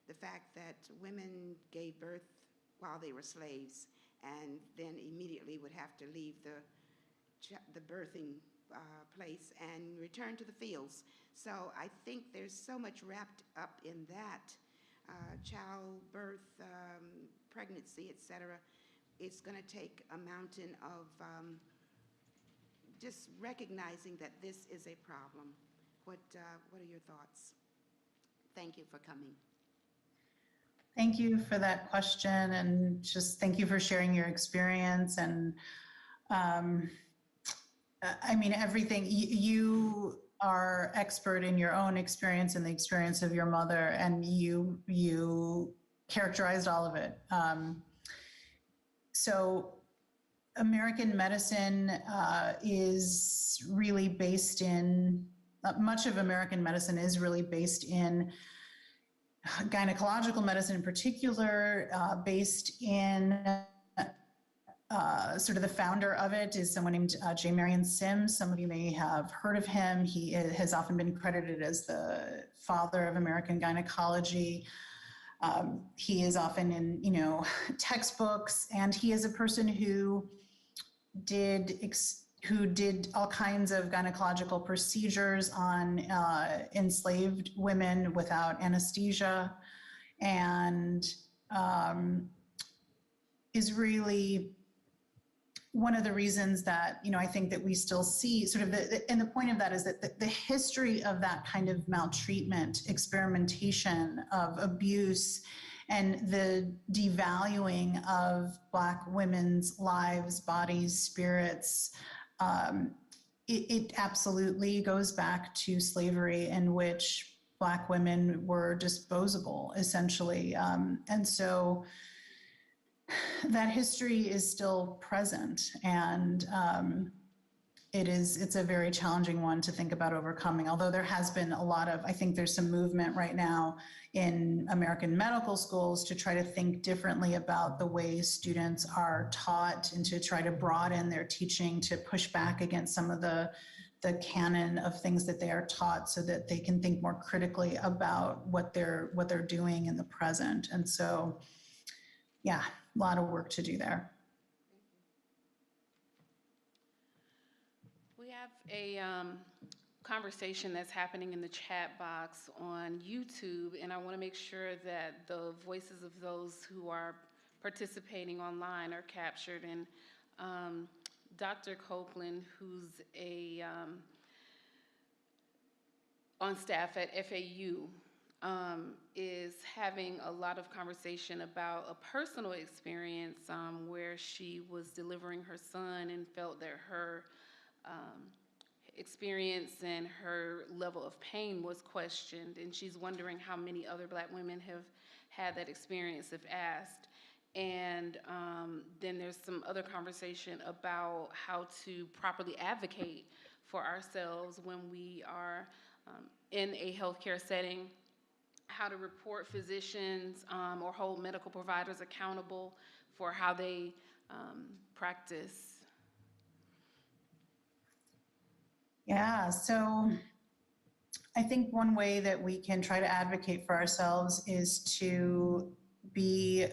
the fact that women gave birth while they were slaves and then immediately would have to leave the the birthing place and return to the fields. So I think there's so much wrapped up in that, childbirth, pregnancy, etc. It's going to take a mountain of just recognizing that this is a problem. What are your thoughts? Thank you for coming. Thank you for that question, and just thank you for sharing your experience. And I mean, everything, you are expert in your own experience and the experience of your mother, and you characterized all of it. So American medicine is really based in, much of American medicine is really based in gynecological medicine in particular, based in sort of the founder of it is someone named J. Marion Sims. Some of you may have heard of him. He has often been credited as the father of American gynecology. He is often in, textbooks, and he is a person who did all kinds of gynecological procedures on enslaved women without anesthesia, and is really one of the reasons that, I think that we still see sort of and the point of that is that the history of that kind of maltreatment, experimentation, of abuse, and the devaluing of Black women's lives, bodies, spirits, it absolutely goes back to slavery, in which Black women were disposable, essentially. And so that history is still present, and it's a very challenging one to think about overcoming. Although there has been a lot of, I think there's some movement right now in American medical schools to try to think differently about the way students are taught, and to try to broaden their teaching to push back against some of the canon of things that they are taught, so that they can think more critically about what they're doing in the present. And so, yeah, a lot of work to do there. We have a conversation that's happening in the chat box on YouTube, and I want to make sure that the voices of those who are participating online are captured. And Dr. Copeland, who's on staff at FAU, is having a lot of conversation about a personal experience where she was delivering her son and felt that her experience and her level of pain was questioned, and she's wondering how many other Black women have had that experience if asked. And then there's some other conversation about how to properly advocate for ourselves when we are in a healthcare setting, how to report physicians or hold medical providers accountable for how they practice. Yeah, so I think one way that we can try to advocate for ourselves is to be,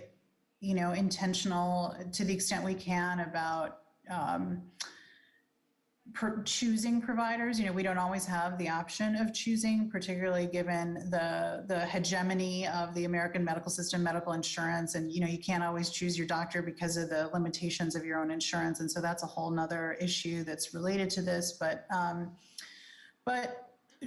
intentional to the extent we can about choosing providers. We don't always have the option of choosing, particularly given the hegemony of the American medical system, medical insurance, and you can't always choose your doctor because of the limitations of your own insurance. And so that's a whole nother issue that's related to this. But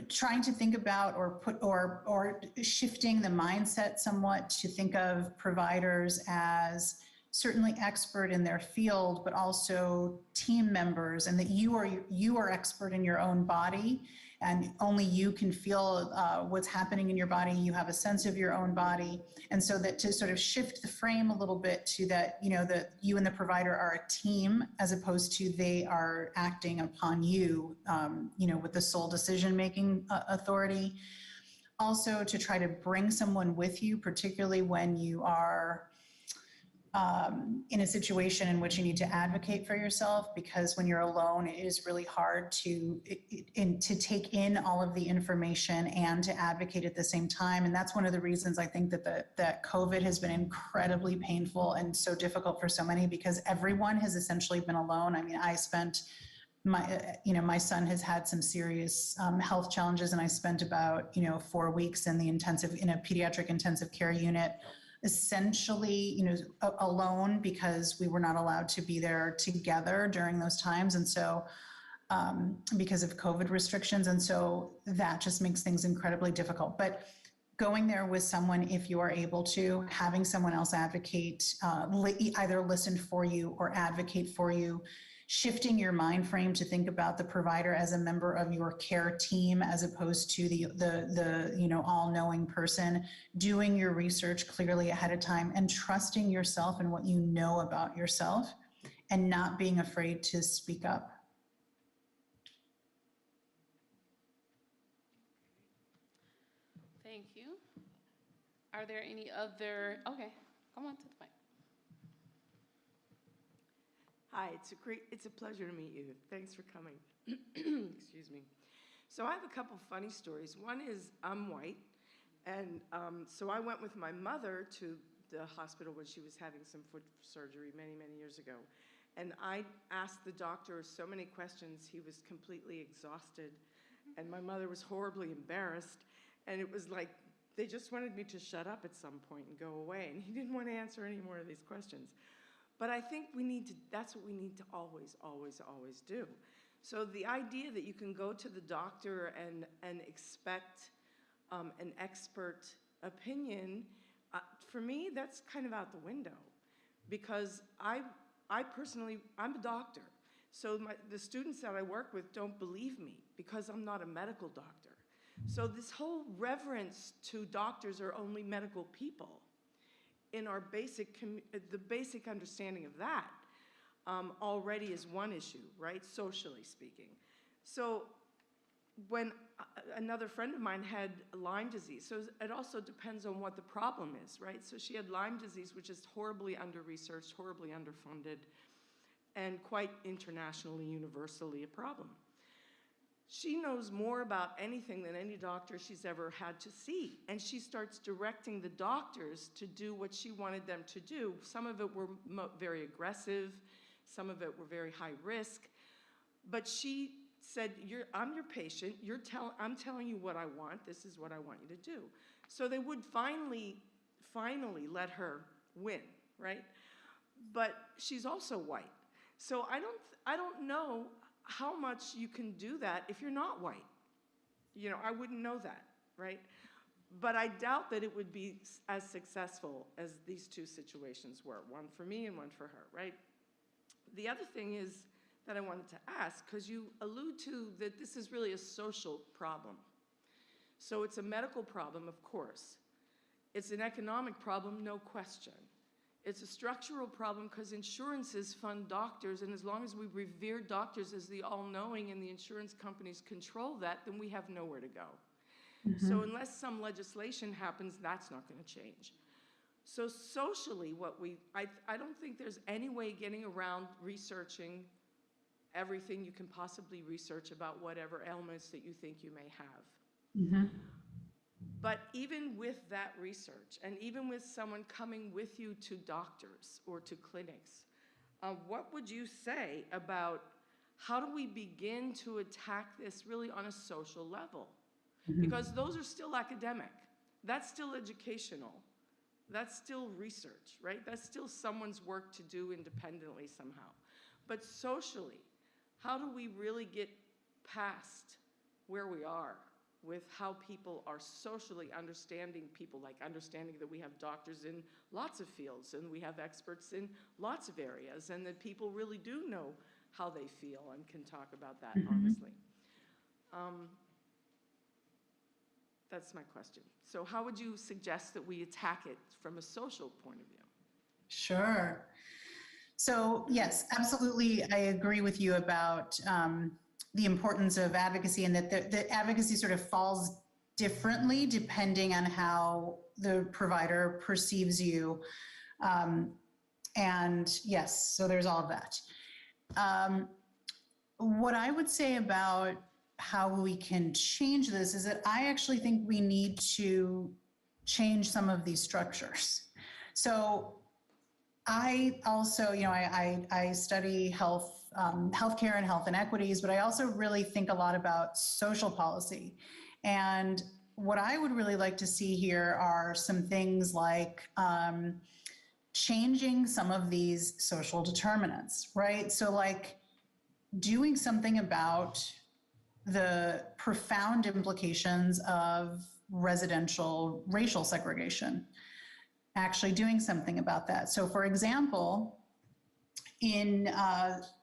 trying to think about or shifting the mindset somewhat to think of providers as certainly expert in their field, but also team members, and that you are expert in your own body, and only you can feel what's happening in your body. You have a sense of your own body. And so that to sort of shift the frame a little bit to that, that you and the provider are a team, as opposed to they are acting upon you, with the sole decision-making authority. Also to try to bring someone with you, particularly when you are in a situation in which you need to advocate for yourself, because when you're alone, it is really hard to take in all of the information and to advocate at the same time. And that's one of the reasons I think that COVID has been incredibly painful and so difficult for so many, because everyone has essentially been alone. I mean, I spent my son has had some serious health challenges, and I spent about 4 weeks in a pediatric intensive care unit, essentially alone, because we were not allowed to be there together during those times, and so because of COVID restrictions, and so that just makes things incredibly difficult. But going there with someone, if you are able to, having someone else advocate, either listen for you or advocate for you, shifting your mind frame to think about the provider as a member of your care team as opposed to the all-knowing person, doing your research clearly ahead of time, and trusting yourself and what you know about yourself, and not being afraid to speak up. Thank you. Are there any other, okay, come on to the mic. Hi, it's a pleasure to meet you. Thanks for coming. Excuse me. So I have a couple funny stories. One is I'm white, and so I went with my mother to the hospital when she was having some foot surgery many, many years ago. And I asked the doctor so many questions, he was completely exhausted, and my mother was horribly embarrassed, and it was like they just wanted me to shut up at some point and go away, and he didn't want to answer any more of these questions. But I think that's what we need to always, always, always do. So the idea that you can go to the doctor and expect an expert opinion, for me, that's kind of out the window. Because I personally, I'm a doctor. So the students that I work with don't believe me because I'm not a medical doctor. So this whole reverence to doctors are only medical people, in our the basic understanding of that already is one issue, right, socially speaking. So when another friend of mine had Lyme disease, so it also depends on what the problem is, right? So she had Lyme disease, which is horribly under-researched, horribly underfunded, and quite internationally, universally a problem. She knows more about anything than any doctor she's ever had to see. And she starts directing the doctors to do what she wanted them to do. Some of it were very aggressive. Some of it were very high risk. But she said, I'm your patient. I'm telling you what I want. This is what I want you to do. So they would finally let her win, right? But she's also white. So I don't know how much you can do that if you're not white. I wouldn't know that, right? But I doubt that it would be as successful as these two situations were, one for me and one for her, right? The other thing is that I wanted to ask, because you allude to that this is really a social problem. So it's a medical problem, of course. It's an economic problem, no question. It's a structural problem because insurances fund doctors, and as long as we revere doctors as the all-knowing and the insurance companies control that, then we have nowhere to go. Mm-hmm. So unless some legislation happens, that's not going to change. So socially, I don't think there's any way getting around researching everything you can possibly research about whatever ailments that you think you may have. Mm-hmm. But even with that research, and even with someone coming with you to doctors or to clinics, what would you say about how do we begin to attack this really on a social level? Mm-hmm. Because those are still academic. That's still educational. That's still research, right? That's still someone's work to do independently somehow. But socially, how do we really get past where we are with how people are socially understanding people, like understanding that we have doctors in lots of fields and we have experts in lots of areas, and that people really do know how they feel and can talk about that honestly. That's my question. So how would you suggest that we attack it from a social point of view? Sure. So yes, absolutely, I agree with you about the importance of advocacy, and that the advocacy sort of falls differently depending on how the provider perceives you. And yes, so there's all of that. What I would say about how we can change this is that I actually think we need to change some of these structures. So I also, I study health healthcare and health inequities, but I also really think a lot about social policy. And what I would really like to see here are some things like changing some of these social determinants, right? So like doing something about the profound implications of residential racial segregation, actually doing something about that. So for example, in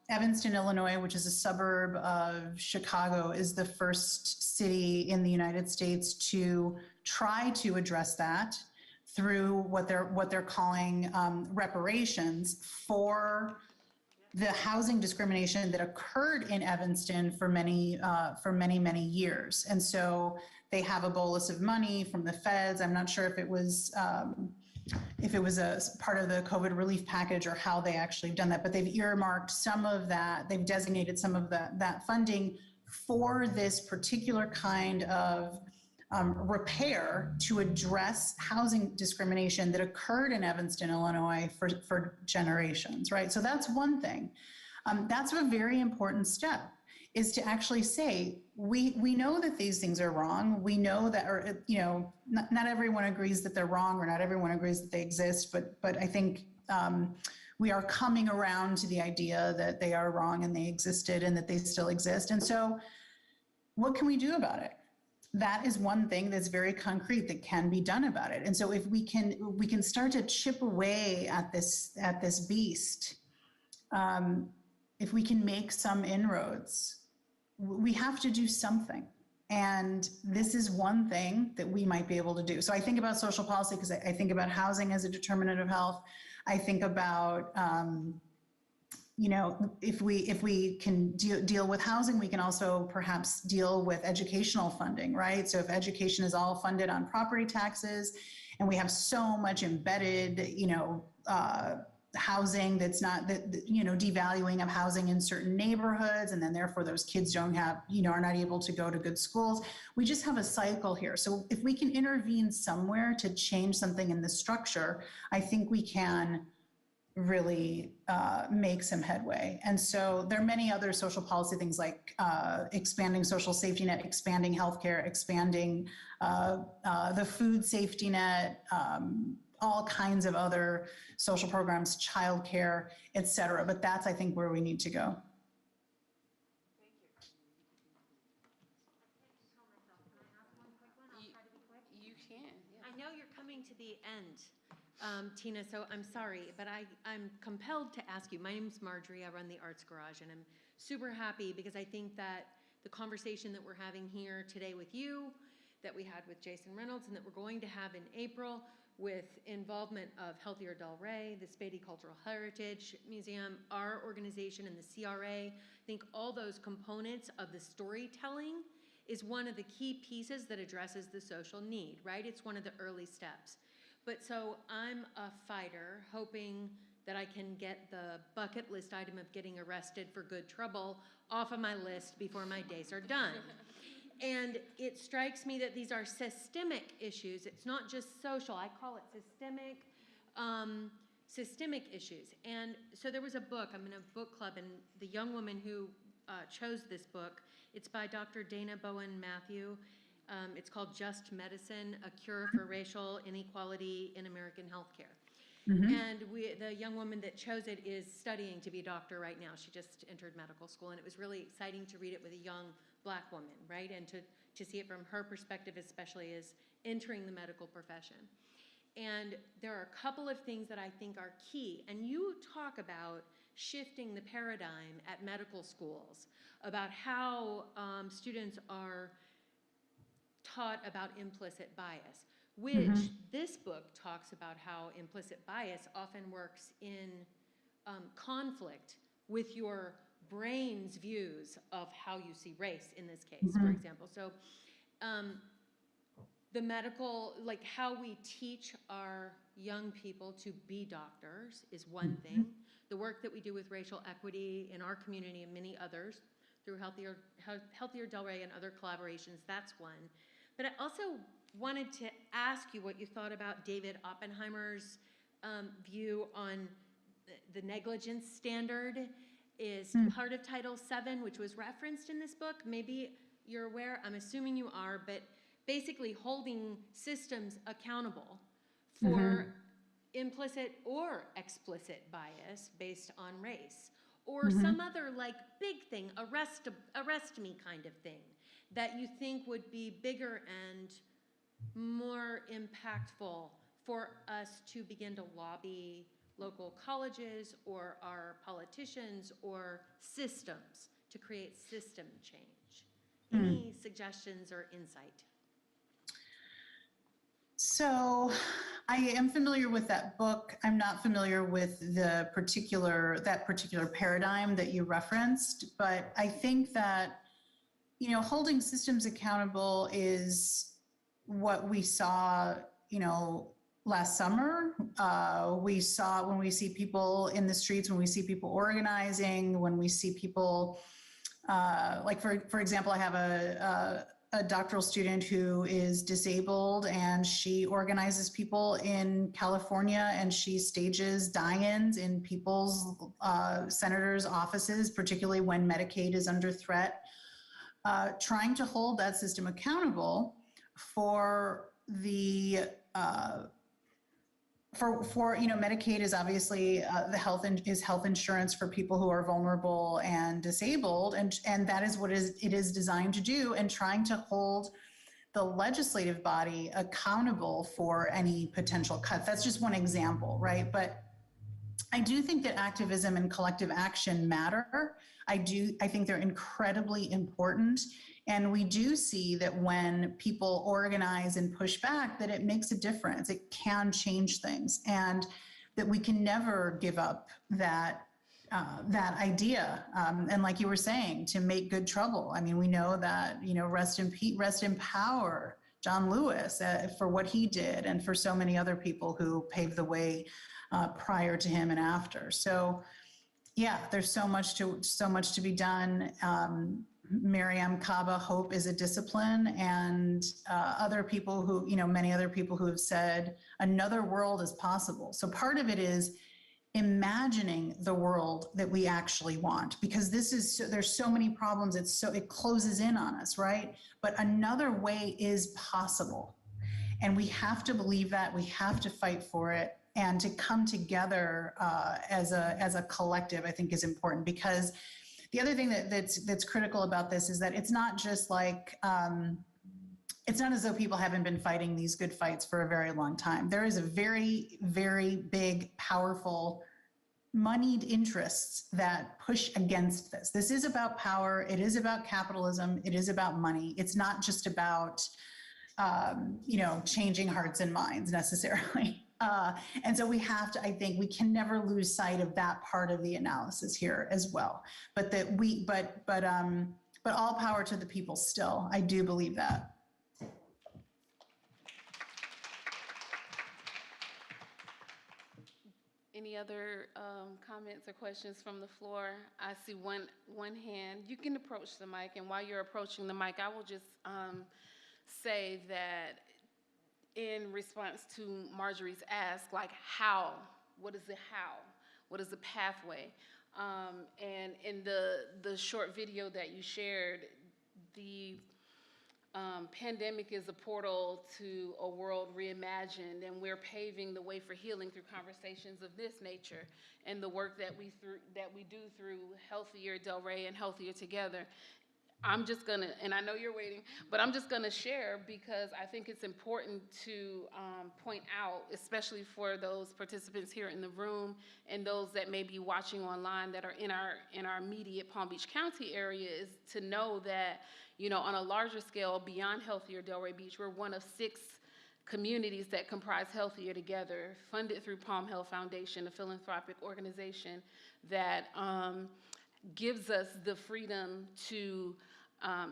Evanston, Illinois, which is a suburb of Chicago, is the first city in the United States to try to address that through what they're calling reparations for the housing discrimination that occurred in Evanston for many years. And so they have a bolus of money from the feds. I'm not sure if it was a part of the COVID relief package or how they actually have done that, but they've earmarked some of that. They've designated some of that funding for this particular kind of repair to address housing discrimination that occurred in Evanston, Illinois for generations, right? So that's one thing. That's a very important step, is to actually say, we know that these things are wrong. We know that, or, you know, not everyone agrees that they're wrong, or not everyone agrees that they exist, but I think we are coming around to the idea that they are wrong and they existed and that they still exist. And so what can we do about it? That is one thing that's very concrete that can be done about it. And so if we can start to chip away at this beast, if we can make some inroads, we have to do something. And this is one thing that we might be able to do. So I think about social policy because I think about housing as a determinant of health. I think about, you know, if we can deal with housing, we can also perhaps deal with educational funding, right? So if education is all funded on property taxes and we have so much embedded, you know, housing that's not, you know, devaluing of housing in certain neighborhoods, and then therefore those kids don't have, you know, are not able to go to good schools. We just have a cycle here. So if we can intervene somewhere to change something in the structure, I think we can really make some headway. And so there are many other social policy things like expanding social safety net, expanding healthcare, expanding the food safety net, all kinds of other social programs, childcare, et cetera. But that's, I think, where we need to go. You can. Yeah. I know you're coming to the end, Tina, so I'm sorry, but I'm compelled to ask you. My name's Marjorie. I run the Arts Garage, and I'm super happy because I think that the conversation that we're having here today with you, that we had with Jason Reynolds, and that we're going to have in April with involvement of Healthier Del Rey, the Spady Cultural Heritage Museum, our organization, and the CRA, I think all those components of the storytelling is one of the key pieces that addresses the social need, right? It's one of the early steps. But so I'm a fighter, hoping that I can get the bucket list item of getting arrested for good trouble off of my list before my days are done. And it strikes me that these are systemic issues. It's not just social. I call it systemic issues. And so there was a book. I'm in a book club, and the young woman who chose this book, it's by Dr. Dana Bowen Matthew. It's called Just Medicine, A Cure for Racial Inequality in American Healthcare. Mm-hmm. And the young woman that chose it is studying to be a doctor right now. She just entered medical school, and it was really exciting to read it with a young Black woman, right? And to see it from her perspective, especially as entering the medical profession. And there are a couple of things that I think are key. And you talk about shifting the paradigm at medical schools, about how students are taught about implicit bias, which this book talks about how implicit bias often works in conflict with your brain's views of how you see race in this case, for example. So the medical, like how we teach our young people to be doctors is one thing. The work that we do with racial equity in our community and many others through Healthier Del Rey and other collaborations, that's one. But I also wanted to ask you what you thought about David Oppenheimer's view on the negligence standard is part of Title VII, which was referenced in this book. Maybe you're aware, I'm assuming you are, but basically holding systems accountable for implicit or explicit bias based on race, or some other like big thing, arrest me kind of thing, that you think would be bigger and more impactful for us to begin to lobby local colleges or our politicians or systems to create system change. Any suggestions or insight? So I am familiar with that book. I'm not familiar with that particular paradigm that you referenced, but I think that, you know, holding systems accountable is what we saw, you know, last summer. We saw when we see people in the streets, when we see people organizing, when we see people, like for example, I have a doctoral student who is disabled, and she organizes people in California, and she stages die-ins in people's senators' offices, particularly when Medicaid is under threat, trying to hold that system accountable for the for you know, Medicaid is obviously health insurance for people who are vulnerable and disabled, and that is what it is designed to do, and trying to hold the legislative body accountable for any potential cuts. That's just one example, right? But I do think that activism and collective action matter. I think they're incredibly important. And we do see that when people organize and push back, that it makes a difference. It can change things, and that we can never give up that idea. And like you were saying, to make good trouble. I mean, we know that, you know, rest in power, John Lewis, for what he did, and for so many other people who paved the way prior to him and after. So, yeah, there's so much to be done. Mariam Kaba, hope is a discipline, and other people who, you know, many other people who have said another world is possible. So part of it is imagining the world that we actually want, because there's so many problems. It closes in on us, right? But another way is possible, and we have to believe that. We have to fight for it, and to come together as a collective, I think, is important. Because the other thing that's critical about this is that it's not just like, it's not as though people haven't been fighting these good fights for a very long time. There is a very, very big, powerful, moneyed interests that push against this. This is about power. It is about capitalism. It is about money. It's not just about, you know, changing hearts and minds necessarily. And so we have to, I think we can never lose sight of that part of the analysis here as well. But but all power to the people still. I do believe that. Any other comments or questions from the floor? I see one hand. You can approach the mic, and while you're approaching the mic, I will just say that in response to Marjorie's ask, like how, what is the how? What is the pathway? And in the short video that you shared, the pandemic is a portal to a world reimagined, and we're paving the way for healing through conversations of this nature and the work that we do through Healthier Delray and Healthier Together. I'm just gonna, and I know you're waiting, but I'm just gonna share, because I think it's important to point out, especially for those participants here in the room and those that may be watching online that are in our immediate Palm Beach County area, is to know that, you know, on a larger scale, beyond Healthier Delray Beach, we're one of 6 communities that comprise Healthier Together, funded through Palm Health Foundation, a philanthropic organization that gives us the freedom to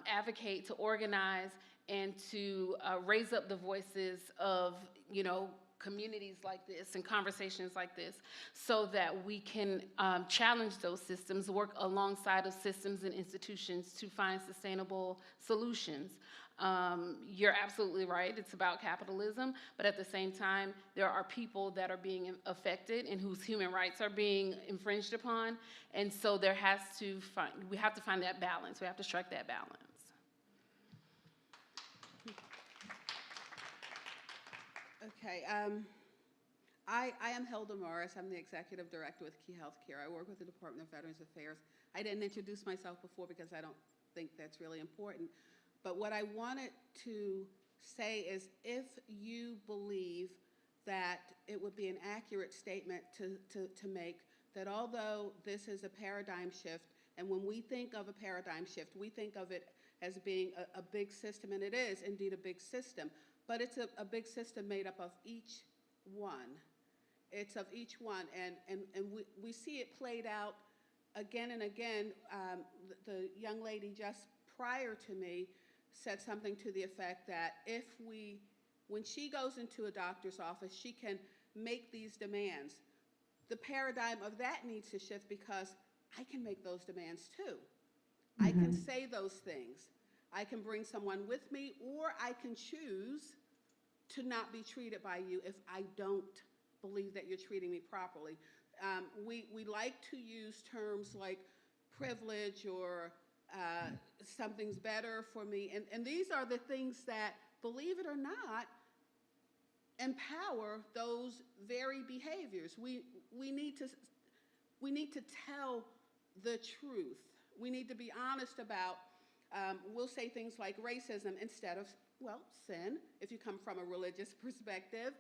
advocate, to organize, and to raise up the voices of, you know, communities like this and conversations like this, so that we can challenge those systems, work alongside of systems and institutions to find sustainable solutions. You're absolutely right. It's about capitalism, but at the same time, there are people that are being affected and whose human rights are being infringed upon, and so we have to find that balance. We have to strike that balance. Okay. I am Hilda Morris. I'm the executive director with Key Healthcare. I work with the Department of Veterans Affairs. I didn't introduce myself before because I don't think that's really important. But what I wanted to say is, if you believe that it would be an accurate statement to make that although this is a paradigm shift, and when we think of a paradigm shift, we think of it as being a big system, and it is indeed a big system, but it's a big system made up of each one. It's of each one, and we see it played out again and again. The young lady just prior to me said something to the effect that when she goes into a doctor's office, she can make these demands. The paradigm of that needs to shift, because I can make those demands too. I can say those things. I can bring someone with me, or I can choose to not be treated by you if I don't believe that you're treating me properly. We like to use terms like privilege or something's better for me, and these are the things that, believe it or not, empower those very behaviors. We need to tell the truth. We need to be honest about, we'll say things like racism instead of, well, sin, if you come from a religious perspective,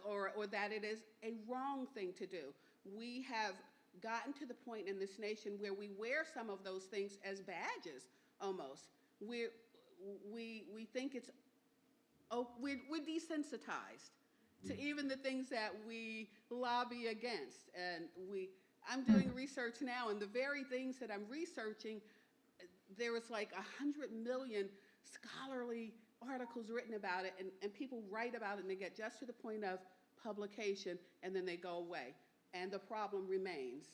or that it is a wrong thing to do. We have gotten to the point in this nation where we wear some of those things as badges, almost. We think it's, we're desensitized to even the things that we lobby against. And I'm doing research now, and the very things that I'm researching, there was like 100 million scholarly articles written about it, and people write about it, and they get just to the point of publication, and then they go away. And the problem remains.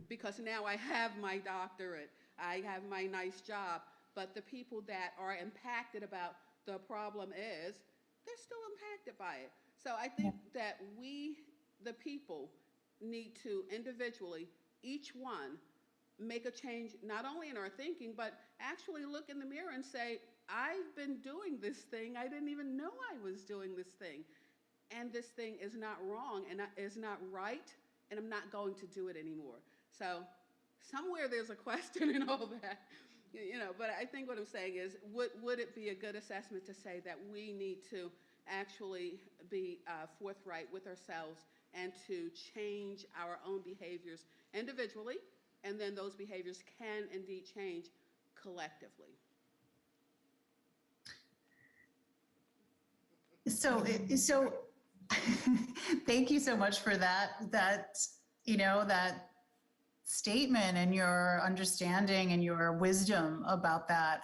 Because now I have my doctorate, I have my nice job, but the people that are impacted about the problem they're still impacted by it. So I think that we, the people, need to individually, each one, make a change, not only in our thinking, but actually look in the mirror and say, I've been doing this thing. I didn't even know I was doing this thing. And this thing is not wrong and is not right, and I'm not going to do it anymore. So somewhere there's a question in all that, but I think what I'm saying is, would it be a good assessment to say that we need to actually be forthright with ourselves and to change our own behaviors individually, and then those behaviors can indeed change collectively? So thank you so much for that statement and your understanding and your wisdom about that.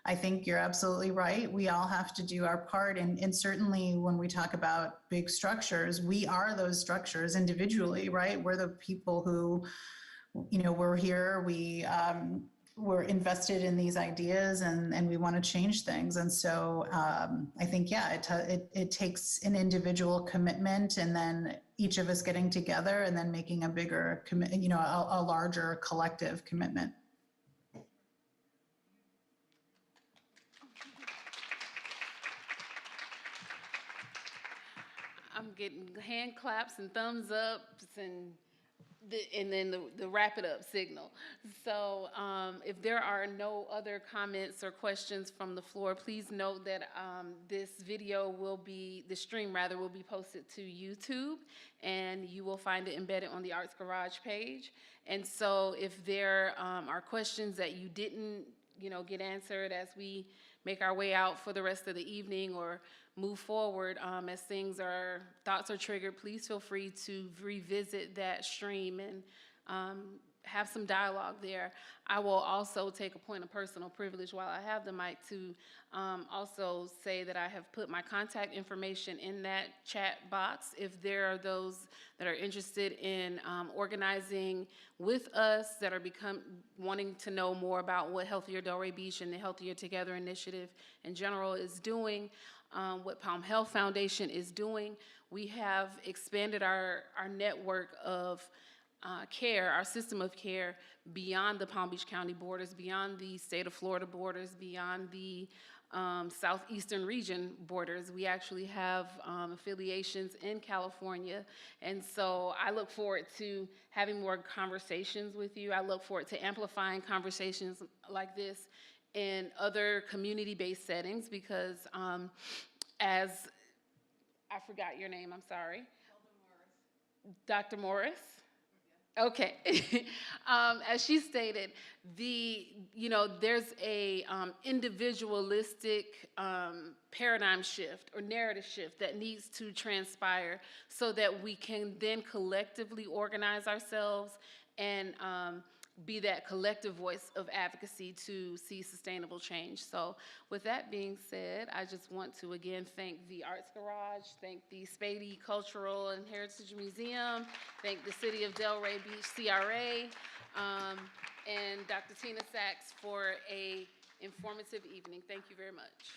I think you're absolutely right. We all have to do our part. And certainly when we talk about big structures, we are those structures individually, right? We're the people who, we're here, we're invested in these ideas, and we want to change things. And so I think, it takes an individual commitment, and then each of us getting together and then making a bigger commitment, a larger collective commitment. I'm getting hand claps and thumbs ups and then the wrap it up signal. So if there are no other comments or questions from the floor, please note that this video the stream will be posted to YouTube, and you will find it embedded on the Arts Garage page. And so if there are questions that you didn't get answered as we make our way out for the rest of the evening or move forward, as thoughts are triggered, please feel free to revisit that stream and have some dialogue there. I will also take a point of personal privilege while I have the mic to also say that I have put my contact information in that chat box. If there are those that are interested in organizing with us, that are wanting to know more about what Healthier Delray Beach and the Healthier Together initiative in general is doing, what Palm Health Foundation is doing, we have expanded our network of care, our system of care, beyond the Palm Beach County borders, beyond the state of Florida borders, beyond the southeastern region borders. We actually have affiliations in California, and so I look forward to having more conversations with you. I look forward to amplifying conversations like this in other community-based settings, because as I forgot your name, I'm sorry. Dr. Morris? Okay. As she stated, there's a individualistic paradigm shift or narrative shift that needs to transpire so that we can then collectively organize ourselves and be that collective voice of advocacy to see sustainable change. So with that being said, I just want to again thank the Arts Garage, thank the Spady Cultural and Heritage Museum, thank the City of Delray Beach CRA, and Dr. Tina Sachs for a informative evening. Thank you very much.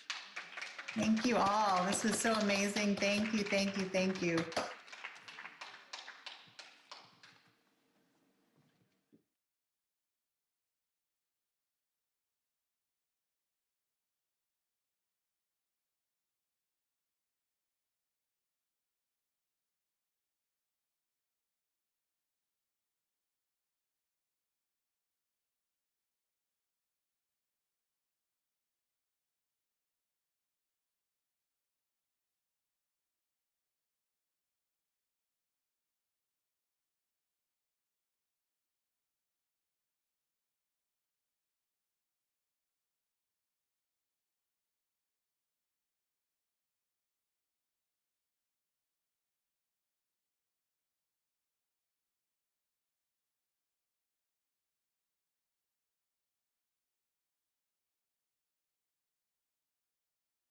Thank you all. This was so amazing. Thank you, thank you, thank you.